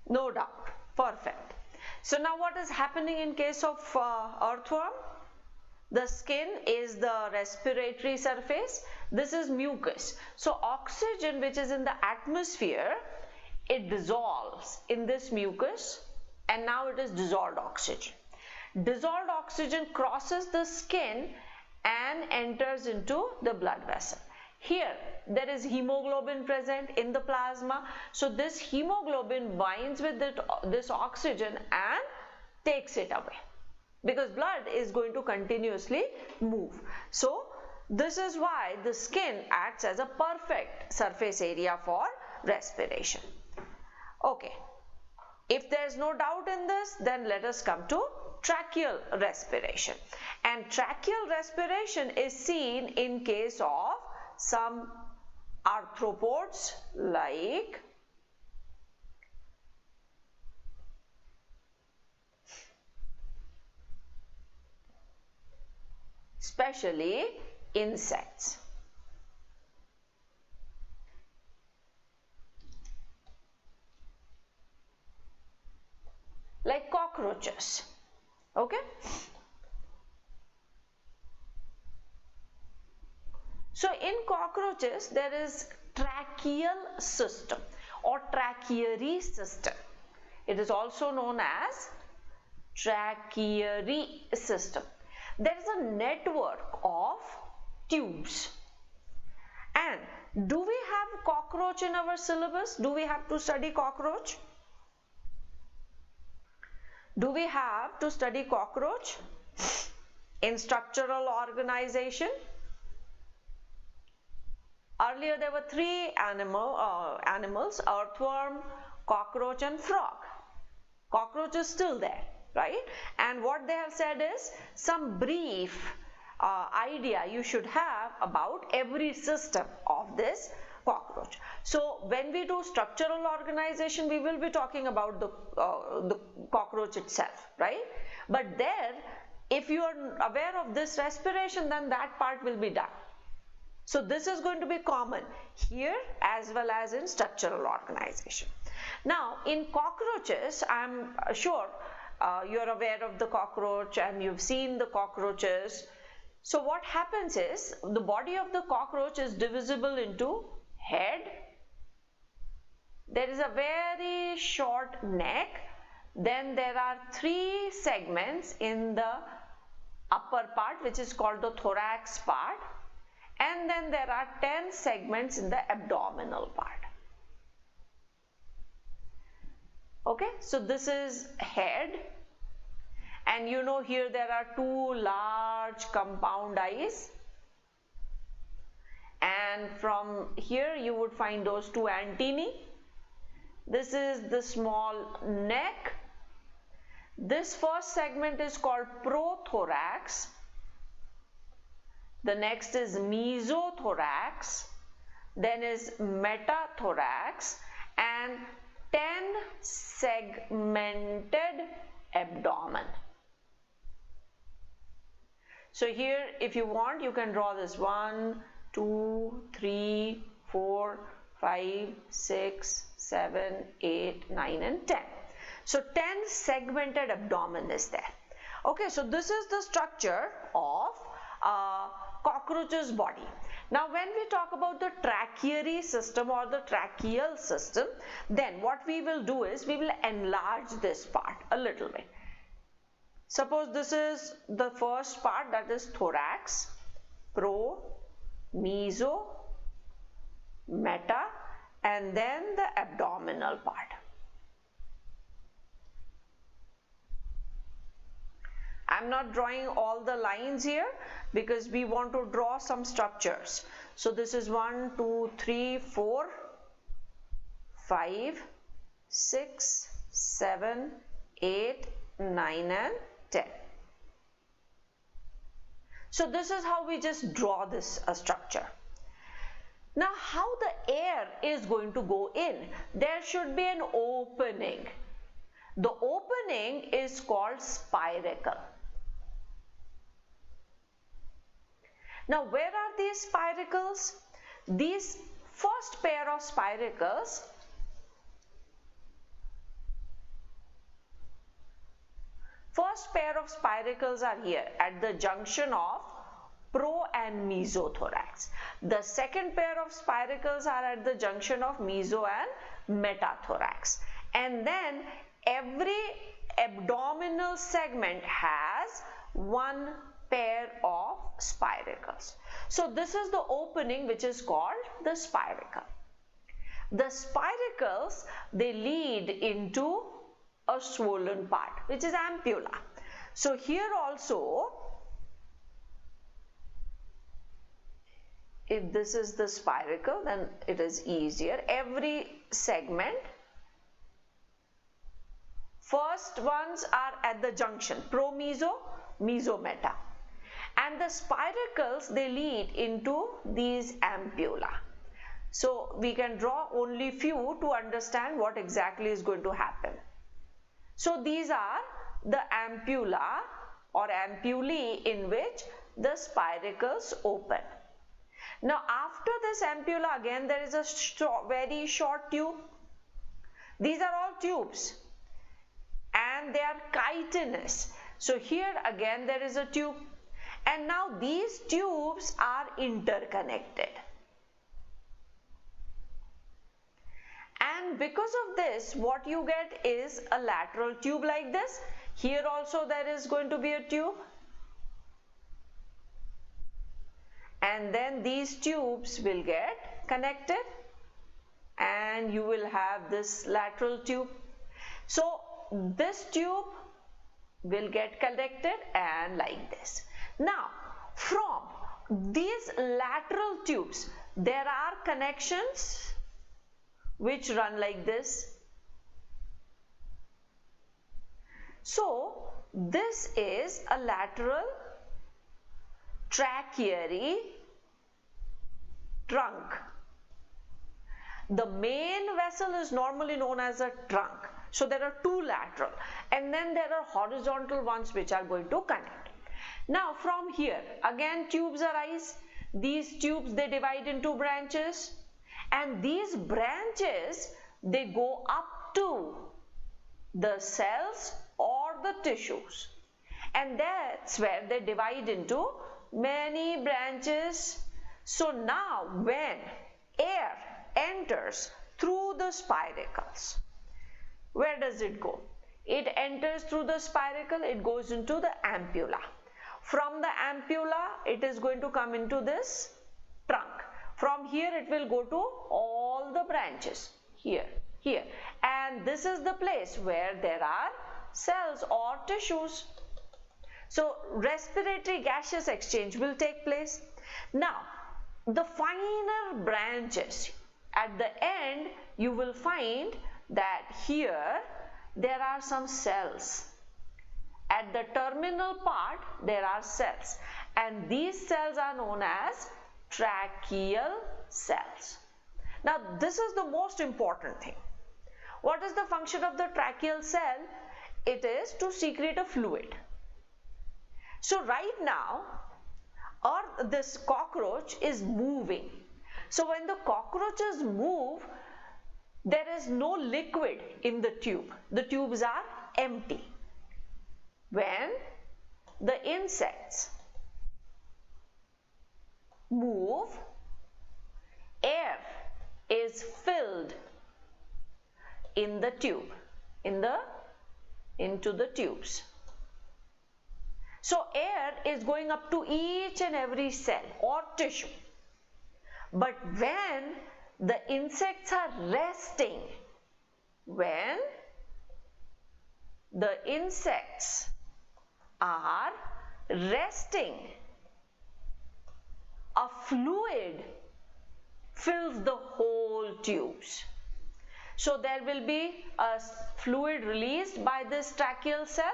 No doubt. Perfect. So now what is happening in case of earthworm? The skin is the respiratory surface. This is mucus. So oxygen which is in the atmosphere, it dissolves in this mucus and now it is dissolved oxygen. Dissolved oxygen crosses the skin and enters into the blood vessel. Here there is hemoglobin present in the plasma. So this hemoglobin binds with this oxygen and takes it away. because blood is going to continuously move. So this is why the skin acts as a perfect surface area for respiration. Okay, if there's no doubt in this, then let us come to tracheal respiration. And tracheal respiration is seen in case of some arthropods like especially insects. Like cockroaches. Okay. So in cockroaches there is tracheal system or tracheary system. It is also known as tracheary system. There is a network of tubes. And do we have cockroach in our syllabus? Do we have to study cockroach? Do we have to study cockroach in structural organization? Earlier there were three animals, earthworm, cockroach and frog. Cockroach is still there, right? And what they have said is some brief idea you should have about every system of this cockroach. So when we do structural organization, we will be talking about the cockroach itself, right? But there, if you are aware of this respiration, then that part will be done. So this is going to be common here as well as in structural organization. Now in cockroaches, I am sure you're aware of the cockroach and you've seen the cockroaches. So what happens is the body of the cockroach is divisible into head. There is a very short neck. Then there are 3 segments in the upper part, which is called the thorax part. And then there are 10 segments in the abdominal part. Okay, so this is head. And you know here there are 2 large compound eyes. And from here you would find those 2 antennae. This is the small neck. This first segment is called prothorax. The next is mesothorax. Then is metathorax and 10 segmented abdomen. So here if you want, you can draw this 1, 2, 3, 4, 5, 6, 7, 8, 9 and 10. So 10 segmented abdomen is there. Okay, so this is the structure of cockroach's body. Now when we talk about the tracheary system or the tracheal system, then what we will do is we will enlarge this part a little bit. Suppose this is the first part, that is thorax, pro, meso, meta and then the abdominal part. I'm not drawing all the lines here because we want to draw some structures. So this is 1, 2, 3, 4, 5, 6, 7, 8, 9 and 10. So this is how we just draw this structure. Now how the air is going to go in? There should be an opening. The opening is called spiracle. Now where are these spiracles? These first pair of spiracles are here at the junction of pro and mesothorax. The second pair of spiracles are at the junction of meso and metathorax. And then every abdominal segment has 1 pair of spiracles. So this is the opening which is called the spiracle. The spiracles, they lead into a swollen part which is ampulla. So here also, if this is the spiracle, then it is easier. Every segment, first ones are at the junction, promeso, mesometa, and the spiracles, they lead into these ampulla. So we can draw only few to understand what exactly is going to happen. So these are the ampulla or ampullae in which the spiracles open. Now after this ampulla, again there is a very short tube. These are all tubes and they are chitinous. So here again there is a tube, and now these tubes are interconnected. And because of this, what you get is a lateral tube like this. Here also there is going to be a tube. And then these tubes will get connected and you will have this lateral tube. So this tube will get connected and like this. Now from these lateral tubes, there are connections which run like this. So this is a lateral tracheary trunk. The main vessel is normally known as a trunk. So there are two lateral, and then there are horizontal ones which are going to connect. Now from here again tubes arise. These tubes, they divide into branches, and these branches, they go up to the cells or the tissues, and that's where they divide into many branches. So now when air enters through the spiracles, where does it go? It enters through the spiracle, it goes into the ampulla. From the ampulla, it is going to come into this trunk. From here it will go to all the branches, here, and this is the place where there are cells or tissues. So respiratory gaseous exchange will take place. Now the finer branches, at the end you will find that here there are some cells. At the terminal part there are cells, and these cells are known as tracheal cells. Now this is the most important thing. What is the function of the tracheal cell? It is to secrete a fluid. So right now, this cockroach is moving. So when the cockroaches move, there is no liquid in the tube. The tubes are empty. When the insects move, air is filled in the tube, into the tubes. So air is going up to each and every cell or tissue. But when the insects are resting, when the insects are resting, a fluid fills the whole tubes. So there will be a fluid released by this tracheal cell,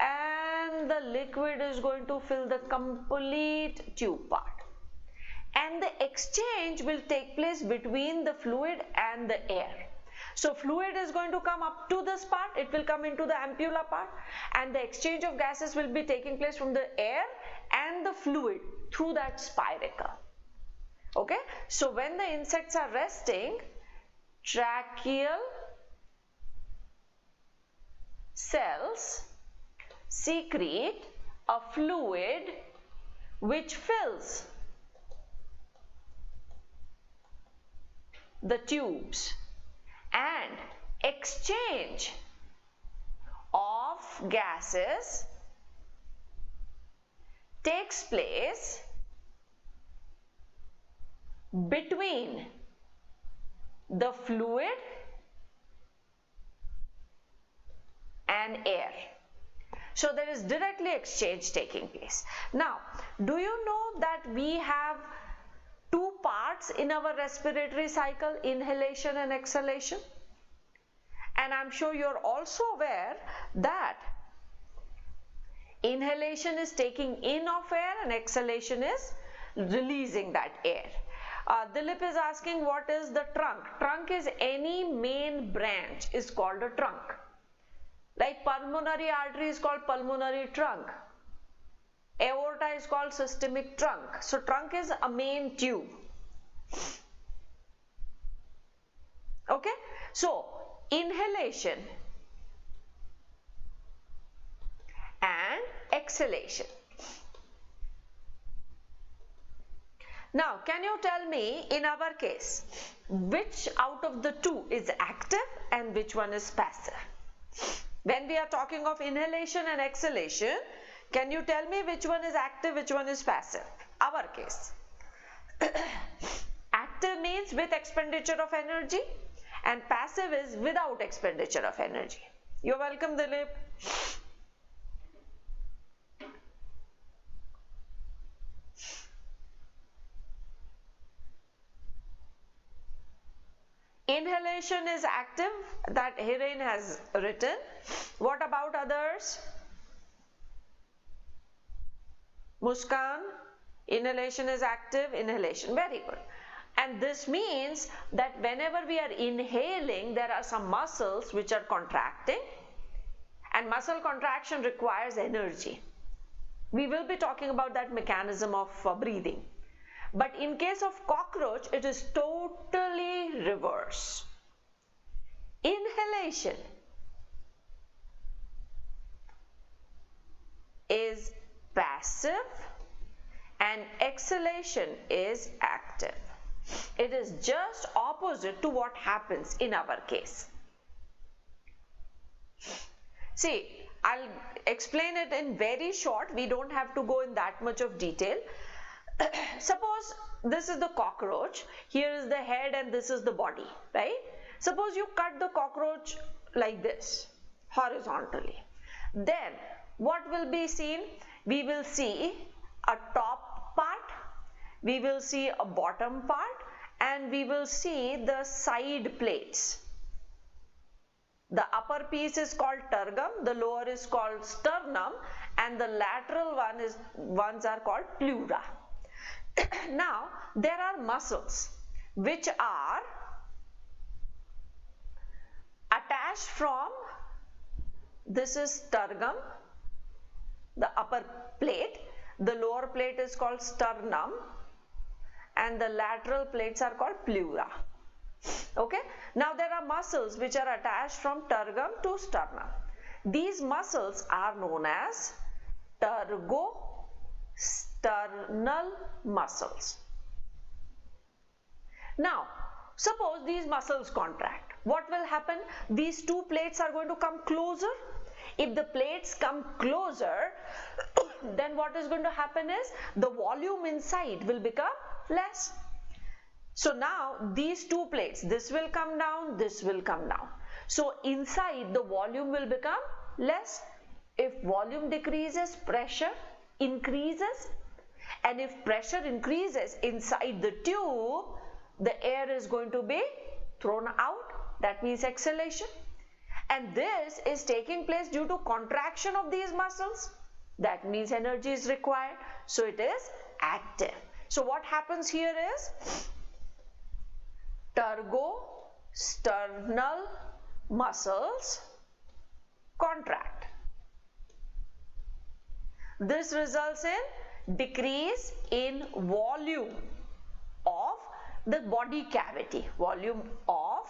and the liquid is going to fill the complete tube part. And the exchange will take place between the fluid and the air. So fluid is going to come up to this part, it will come into the ampulla part, and the exchange of gases will be taking place from the air and the fluid through that spiracle. Okay, so when the insects are resting, tracheal cells secrete a fluid which fills the tubes, and exchange of gases takes place between the fluid and air. So there is directly exchange taking place. Now, do you know that we have two parts in our respiratory cycle, inhalation and exhalation? And I'm sure you're also aware that inhalation is taking in of air and exhalation is releasing that air. Dilip is asking, what is the trunk? Trunk is any main branch is called a trunk. Like pulmonary artery is called pulmonary trunk. Aorta is called systemic trunk. So trunk is a main tube. Okay. So inhalation and exhalation. Now, can you tell me in our case, which out of the two is active and which one is passive? When we are talking of inhalation and exhalation, can you tell me which one is active, which one is passive? Our case. Active means with expenditure of energy and passive is without expenditure of energy. You're welcome, Dilip. Inhalation is active, that Hiren has written. What about others? Muskan, inhalation is active, inhalation, very good. And this means that whenever we are inhaling, there are some muscles which are contracting, and muscle contraction requires energy. We will be talking about that mechanism of breathing. But in case of cockroach, it is totally reverse. Inhalation is passive and exhalation is active. It is just opposite to what happens in our case. See, I'll explain it in very short. We don't have to go in that much of detail. Suppose this is the cockroach, here is the head and this is the body, right? Suppose you cut the cockroach like this, horizontally. Then what will be seen? We will see a top part, we will see a bottom part, and we will see the side plates. The upper piece is called tergum, the lower is called sternum, and the lateral ones are called pleura. Now, there are muscles which are attached from, this is tergum, the upper plate, the lower plate is called sternum, and the lateral plates are called pleura. Okay. Now, there are muscles which are attached from tergum to sternum. These muscles are known as sternal muscles. Now, suppose these muscles contract. What will happen? These two plates are going to come closer. If the plates come closer, then what is going to happen is the volume inside will become less. So now these two plates, this will come down, this will come down. So inside the volume will become less. If volume decreases, pressure increases. And if pressure increases inside the tube, the air is going to be thrown out. That means exhalation. And this is taking place due to contraction of these muscles. That means energy is required. So it is active. So what happens here is tergosternal muscles contract. This results in decrease in volume of the body cavity, volume of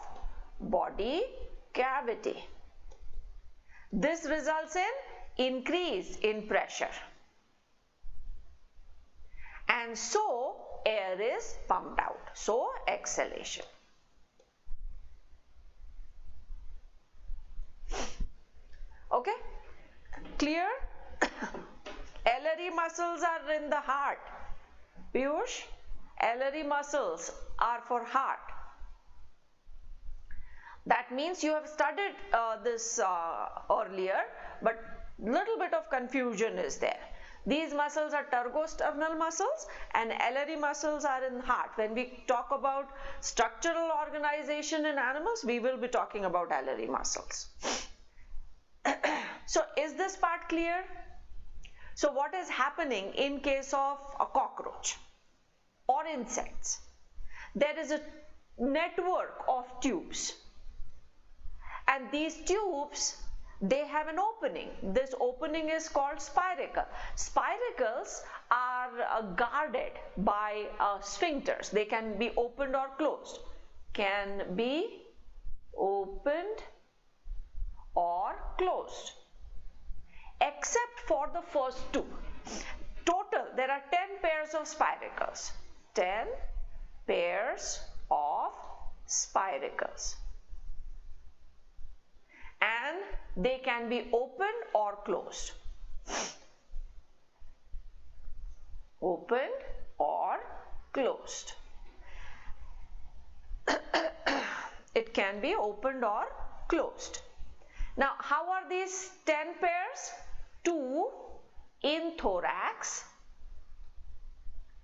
body cavity. This results in increase in pressure, and so air is pumped out, so exhalation. Okay, clear? Ellery muscles are in the heart. Piyush, ellery muscles are for heart. That means you have studied this earlier, but little bit of confusion is there. These muscles are tergosternal muscles and Ellery muscles are in heart. When we talk about structural organization in animals, we will be talking about Ellery muscles. So is this part clear? So what is happening in case of a cockroach or insects? There is a network of tubes, and these tubes, they have an opening. This opening is called spiracle. Spiracles are guarded by sphincters. They can be opened or closed. Can be opened or closed. Except for the first two. Total, there are 10 pairs of spiracles. 10 pairs of spiracles. And they can be opened or closed. Opened or closed. It can be opened or closed. Now, how are these 10 pairs? 2 in thorax,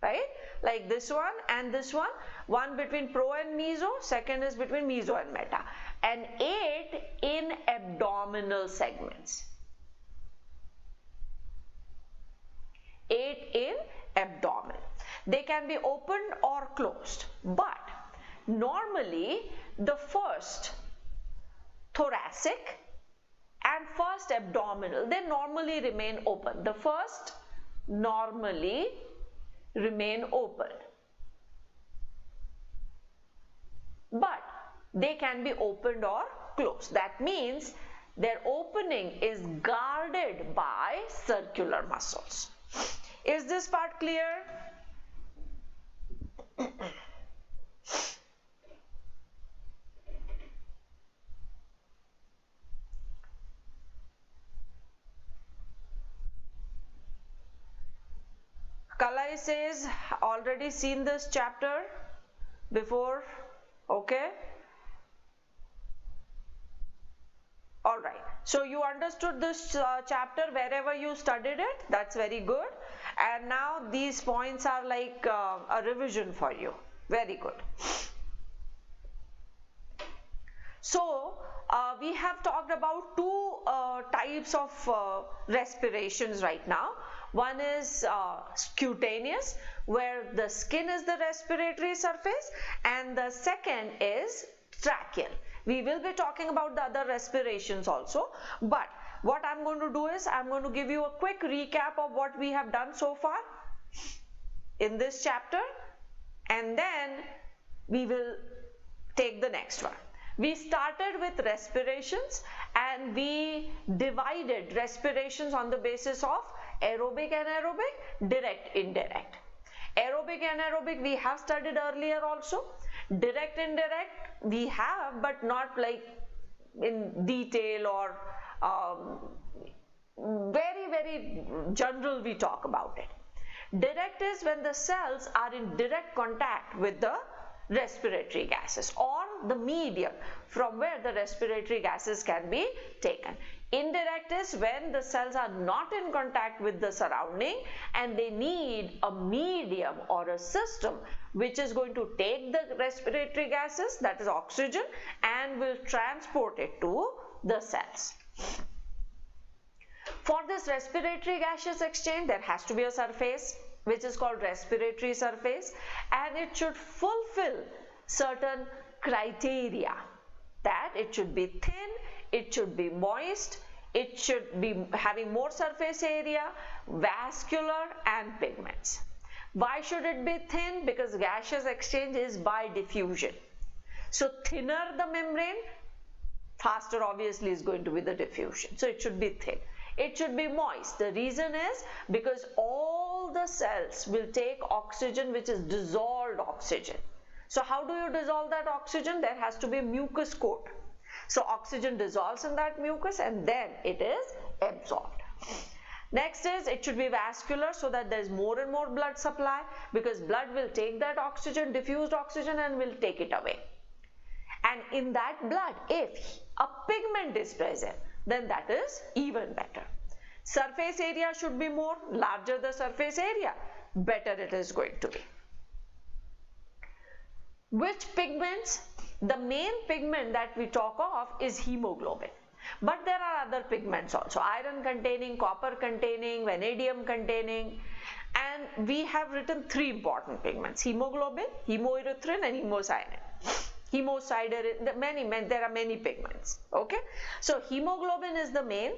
right? Like this one and this one. One between pro and meso, second is between meso and meta. And 8 in abdominal segments. 8 in abdomen. They can be opened or closed, but normally the first thoracic and first abdominal, they normally remain open. The first normally remain open, but they can be opened or closed. That means their opening is guarded by circular muscles. Is this part clear? Kalai says, already seen this chapter before, okay? Alright, so you understood this chapter wherever you studied it, that's very good. And now these points are like a revision for you, very good. So, we have talked about two types of respirations right now. One is cutaneous, where the skin is the respiratory surface, and the second is tracheal. We will be talking about the other respirations also, but what I'm going to do is I'm going to give you a quick recap of what we have done so far in this chapter, and then we will take the next one. We started with respirations and we divided respirations on the basis of aerobic, anaerobic, direct, indirect. Aerobic, anaerobic we have studied earlier also. Direct, indirect we have, but not like in detail or very general we talk about it. Direct is when the cells are in direct contact with the respiratory gases or the medium from where the respiratory gases can be taken. Indirect is when the cells are not in contact with the surrounding and they need a medium or a system which is going to take the respiratory gases, that is oxygen, and will transport it to the cells. For this respiratory gaseous exchange, there has to be a surface which is called respiratory surface, and it should fulfill certain criteria, that it should be thin, it should be moist, it should be having more surface area, vascular, and pigments. Why should it be thin? Because gaseous exchange is by diffusion. So thinner the membrane, faster obviously is going to be the diffusion. So it should be thin. It should be moist. The reason is because all the cells will take oxygen, which is dissolved oxygen. So how do you dissolve that oxygen? There has to be mucus coat. So oxygen dissolves in that mucus and then it is absorbed. Next is it should be vascular, so that there is more and more blood supply, because blood will take that oxygen, diffused oxygen, and will take it away. And in that blood, if a pigment is present, then that is even better. Surface area should be more. Larger the surface area, better it is going to be. Which pigments? The main pigment that we talk of is hemoglobin. But there are other pigments also, iron containing, copper containing, vanadium containing, and we have written 3 important pigments: hemoglobin, hemoerythrin and hemocyanin. There are many pigments. Okay, so hemoglobin is the main,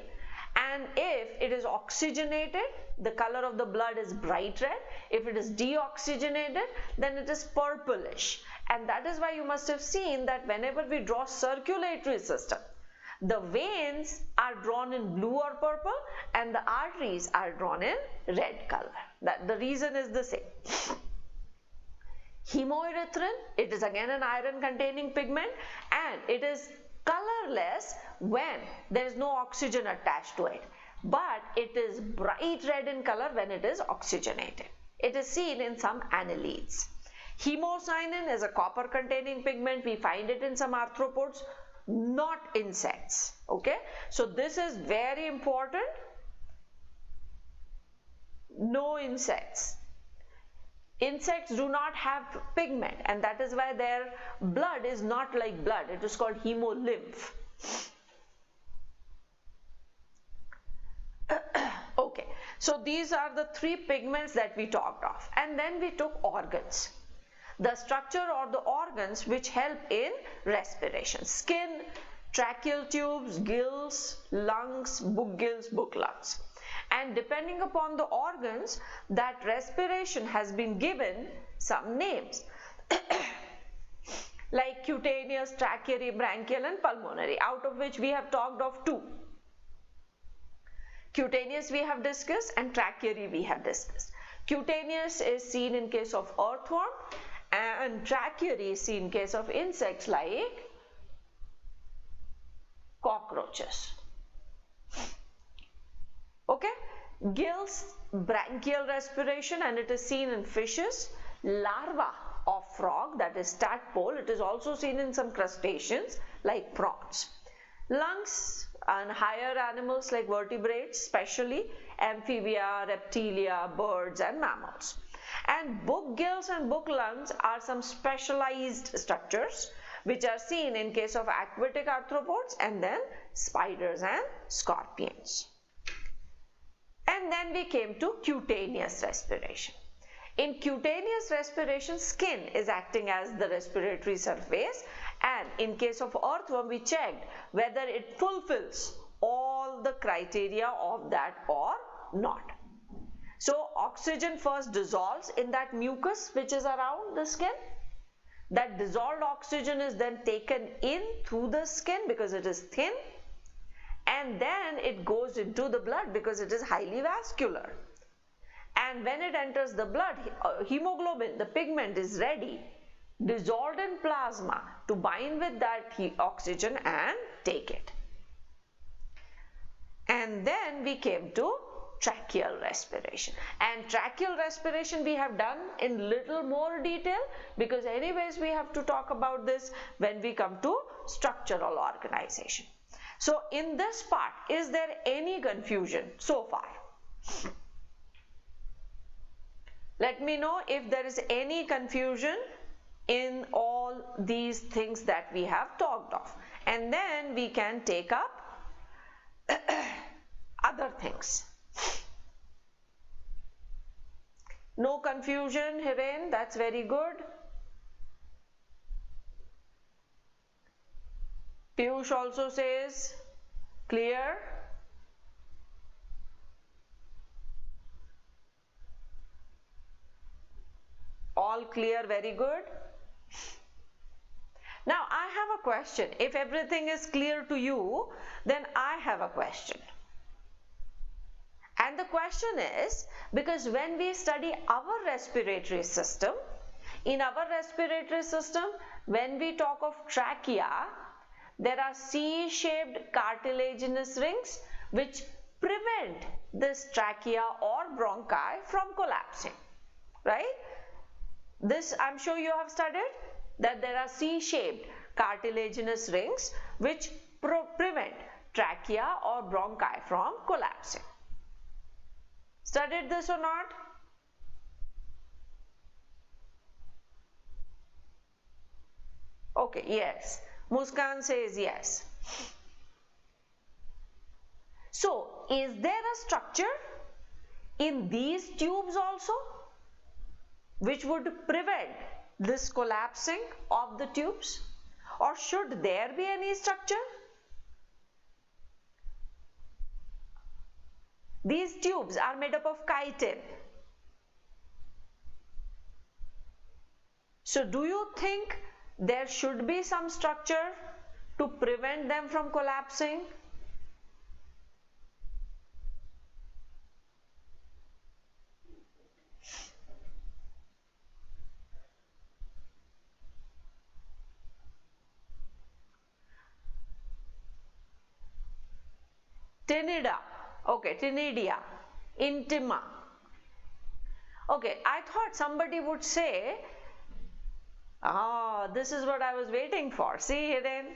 and if it is oxygenated, the color of the blood is bright red. If it is deoxygenated, then it is purplish, and that is why you must have seen that whenever we draw circulatory system, the veins are drawn in blue or purple and the arteries are drawn in red color. That the reason is the same. Hemoerythrin, it is again an iron containing pigment, and it is colorless when there is no oxygen attached to it, but it is bright red in color when it is oxygenated. It is seen in some annelids. Hemocyanin is a copper containing pigment. We find it in some arthropods, not insects. Okay, so this is very important. No insects. Insects do not have pigment, and that is why their blood is not like blood. It is called hemolymph. Okay, so these are the 3 pigments that we talked of, and then we took organs. The structure or the organs which help in respiration: skin, tracheal tubes, gills, lungs, book gills, book lungs. And depending upon the organs, that respiration has been given some names like cutaneous, tracheal, branchial and pulmonary, out of which we have talked of 2. Cutaneous we have discussed and tracheal we have discussed. Cutaneous is seen in case of earthworm, and tracheal is seen in case of insects like cockroaches. Okay, gills, branchial respiration, and it is seen in fishes, larva of frog, that is tadpole. It is also seen in some crustaceans like prawns. Lungs and higher animals like vertebrates, especially amphibia, reptilia, birds and mammals. And book gills and book lungs are some specialized structures which are seen in case of aquatic arthropods and then spiders and scorpions. And then we came to cutaneous respiration. In cutaneous respiration, skin is acting as the respiratory surface, and in case of earthworm, we checked whether it fulfills all the criteria of that or not. So oxygen first dissolves in that mucus which is around the skin. That dissolved oxygen is then taken in through the skin because it is thin, and then it goes into the blood because it is highly vascular. And when it enters the blood, hemoglobin, the pigment, is ready, dissolved in plasma, to bind with that oxygen and take it. And then we came to tracheal respiration. And tracheal respiration we have done in little more detail, because anyways we have to talk about this when we come to structural organization. So in this part, is there any confusion so far? Let me know if there is any confusion in all these things that we have talked of, and then we can take up other things. No confusion, Hiren, that's very good. Piyush also says clear. All clear, very good. Now I have a question. If everything is clear to you, then I have a question. And the question is, because when we study our respiratory system, in our respiratory system, when we talk of trachea, there are C-shaped cartilaginous rings which prevent this trachea or bronchi from collapsing, right? This I'm sure you have studied, that there are C-shaped cartilaginous rings which prevent trachea or bronchi from collapsing. Studied this or not? Okay, yes. Muskan says yes. So, is there a structure in these tubes also which would prevent this collapsing of the tubes? Or should there be any structure? These tubes are made up of chitin. So do you think there should be some structure to prevent them from collapsing? Tinida, okay, tinidia, intima. Okay, I thought somebody would say, this is what I was waiting for. See, hidden.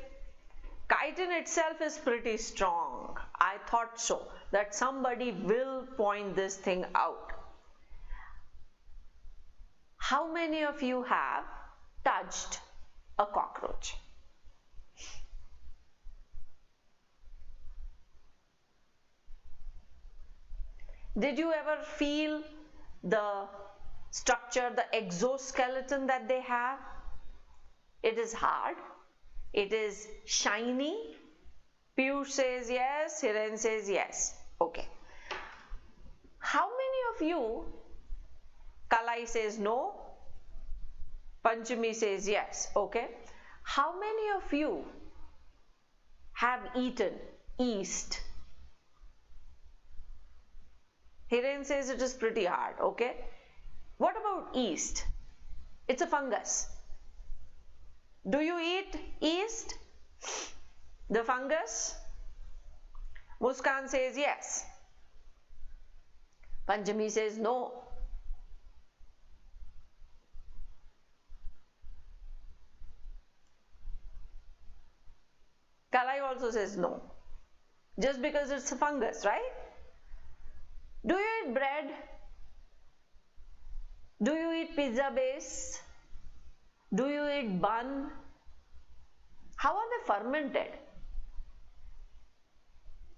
Chitin itself is pretty strong. I thought so, that somebody will point this thing out. How many of you have touched a cockroach? Did you ever feel the structure, the exoskeleton that they have? It is hard. It is shiny. Piyush says yes. Hiren says yes. Okay. How many of you, Kalai says no. Panchami says yes. Okay. How many of you have eaten yeast? Hiren says it is pretty hard. Okay. What about yeast? It's a fungus. Do you eat yeast? The fungus? Muskan says yes. Panchami says no. Kalai also says no. Just because it's a fungus, right? Do you eat bread? Do you eat pizza base? Do you eat bun? How are they fermented?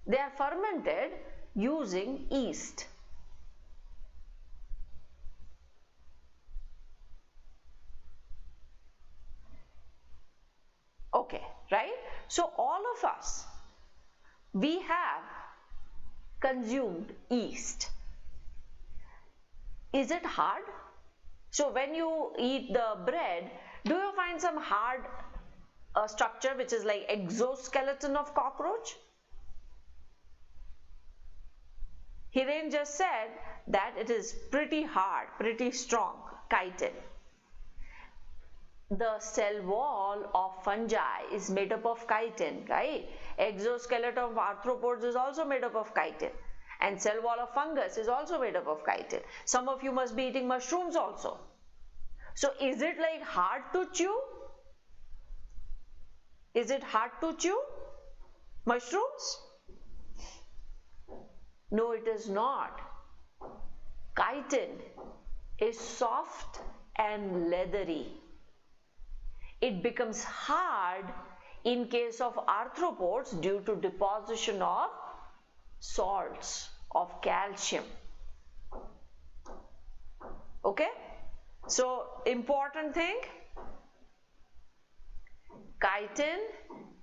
They are fermented using yeast. Okay, right? So all of us, we have consumed yeast. Is it hard? So when you eat the bread, do you find some hard structure which is like exoskeleton of cockroach? Hiren just said that it is pretty hard, pretty strong, chitin. The cell wall of fungi is made up of chitin, right? Exoskeleton of arthropods is also made up of chitin. And cell wall of fungus is also made up of chitin. Some of you must be eating mushrooms also. So is it like hard to chew? Is it hard to chew? Mushrooms? No, it is not. Chitin is soft and leathery. It becomes hard in case of arthropods due to deposition of salts, of calcium. Okay? So, important thing, chitin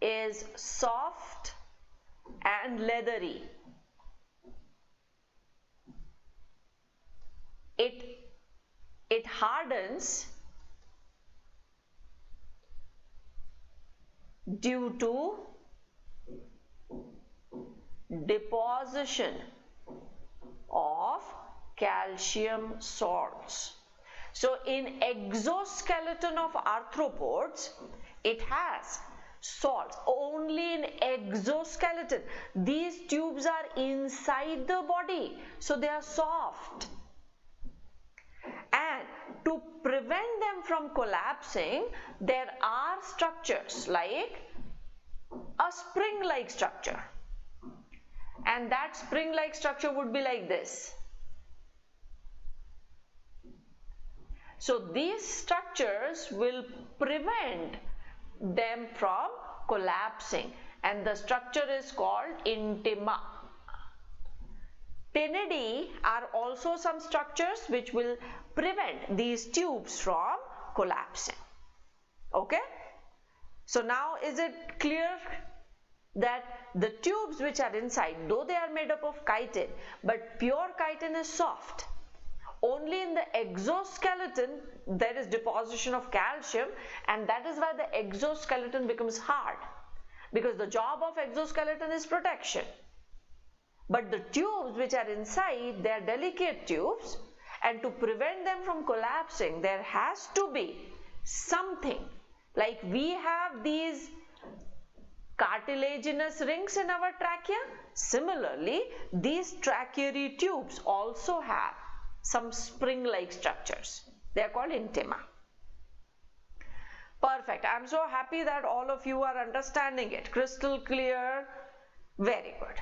is soft and leathery. It hardens due to deposition of calcium salts. So in exoskeleton of arthropods, it has salts only in exoskeleton. These tubes are inside the body, so they are soft. And to prevent them from collapsing, there are structures like a spring-like structure. And that spring-like structure would be like this. So these structures will prevent them from collapsing, and the structure is called intima. Tenidae are also some structures which will prevent these tubes from collapsing. Okay? So now is it clear that the tubes which are inside, though they are made up of chitin, but pure chitin is soft. Only in the exoskeleton there is deposition of calcium, and that is why the exoskeleton becomes hard, because the job of exoskeleton is protection. But the tubes which are inside, they are delicate tubes, and to prevent them from collapsing, there has to be something, like we have these cartilaginous rings in our trachea. Similarly, these tracheary tubes also have some spring-like structures. They are called intima. Perfect. I am so happy that all of you are understanding it. Crystal clear. Very good.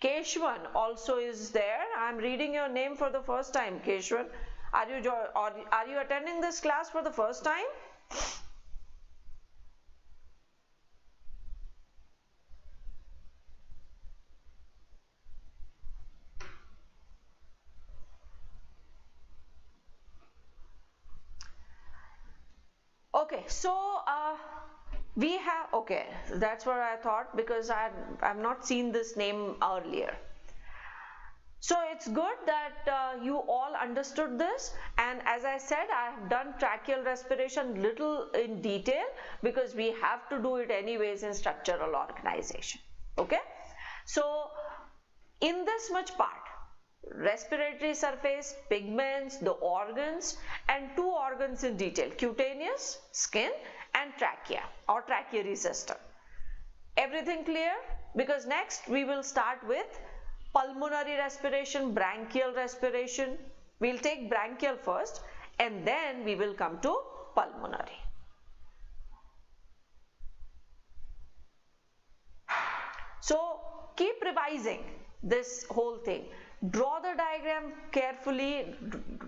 Keshwan also is there. I am reading your name for the first time, Keshwan. Are you attending this class for the first time? Okay, so we have, okay, that's what I thought, because I've not seen this name earlier. So it's good that you all understood this, and as I said, I have done tracheal respiration little in detail because we have to do it anyways in structural organization. Okay, so in this much part, respiratory surface, pigments, the organs, and two organs in detail: cutaneous, skin, and trachea or tracheary system. Everything clear? Because next we will start with pulmonary respiration, bronchial respiration. We'll take bronchial first, and then we will come to pulmonary. So keep revising this whole thing. Draw the diagram carefully,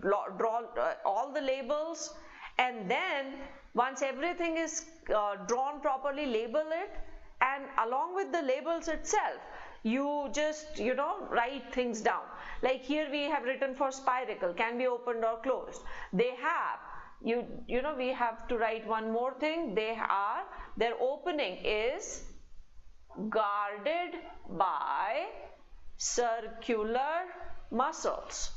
draw all the labels, and then once everything is drawn properly, label it, and along with the labels itself, you just write things down. Like here we have written for spiracle, can be opened or closed. They have, we have to write one more thing. Their opening is guarded by circular muscles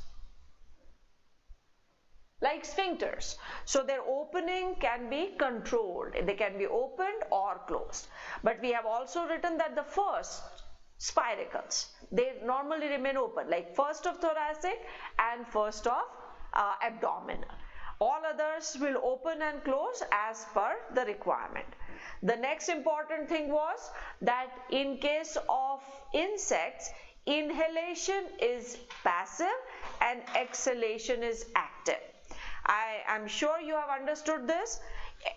like sphincters. So their opening can be controlled. They can be opened or closed. But we have also written that the first spiracles, they normally remain open, like first of thoracic and first of abdominal. All others will open and close as per the requirement. The next important thing was that in case of insects, inhalation is passive and exhalation is active. I am sure you have understood this.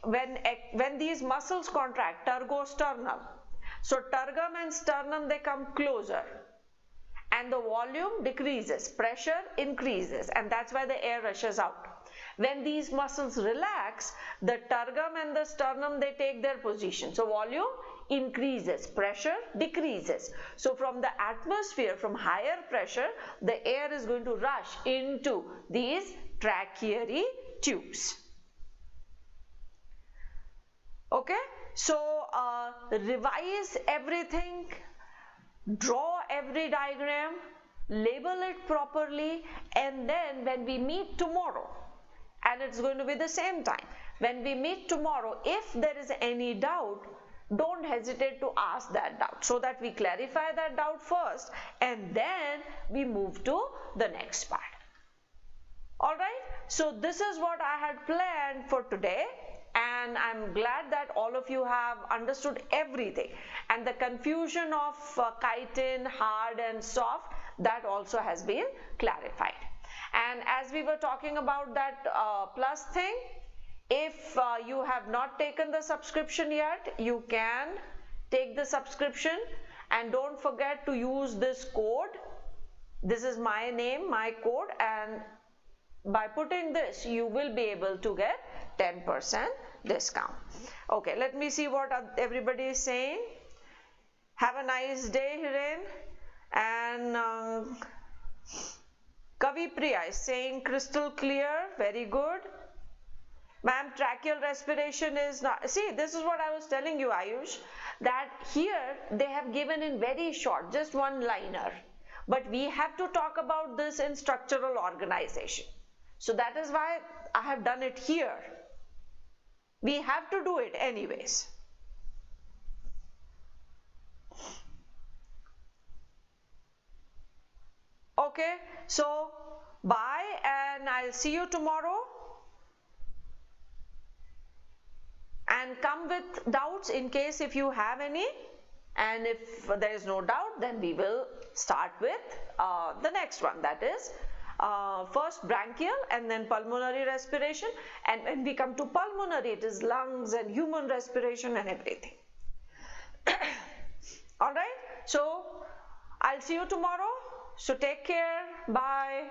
When these muscles contract, tergosternum, so tergum and sternum, they come closer and the volume decreases, pressure increases, and that's why the air rushes out. When these muscles relax, the tergum and the sternum, they take their position. So volume increases, pressure decreases. So from the atmosphere, from higher pressure, the air is going to rush into these tracheary tubes. Okay, so revise everything, draw every diagram, label it properly, and then when we meet tomorrow, and it's going to be the same time, when we meet tomorrow, if there is any doubt, don't hesitate to ask that doubt, so that we clarify that doubt first and then we move to the next part. Alright, so this is what I had planned for today, and I'm glad that all of you have understood everything, and the confusion of chitin, hard and soft, that also has been clarified. And as we were talking about that plus thing, if you have not taken the subscription yet, you can take the subscription, and don't forget to use this code. This is my name, my code, and by putting this, you will be able to get 10% discount. Okay, let me see what everybody is saying. Have a nice day, Hiren. And Kavi Priya is saying crystal clear, very good. Ma'am, tracheal respiration is not, see, this is what I was telling you, Ayush, that here they have given in very short, just one liner. But we have to talk about this in structural organization. So that is why I have done it here. We have to do it anyways. Okay, so bye and I'll see you tomorrow. And come with doubts in case if you have any, and if there is no doubt, then we will start with the next one, that is first bronchial and then pulmonary respiration, and when we come to pulmonary, it is lungs and human respiration and everything. All right, so I'll see you tomorrow, so take care, bye.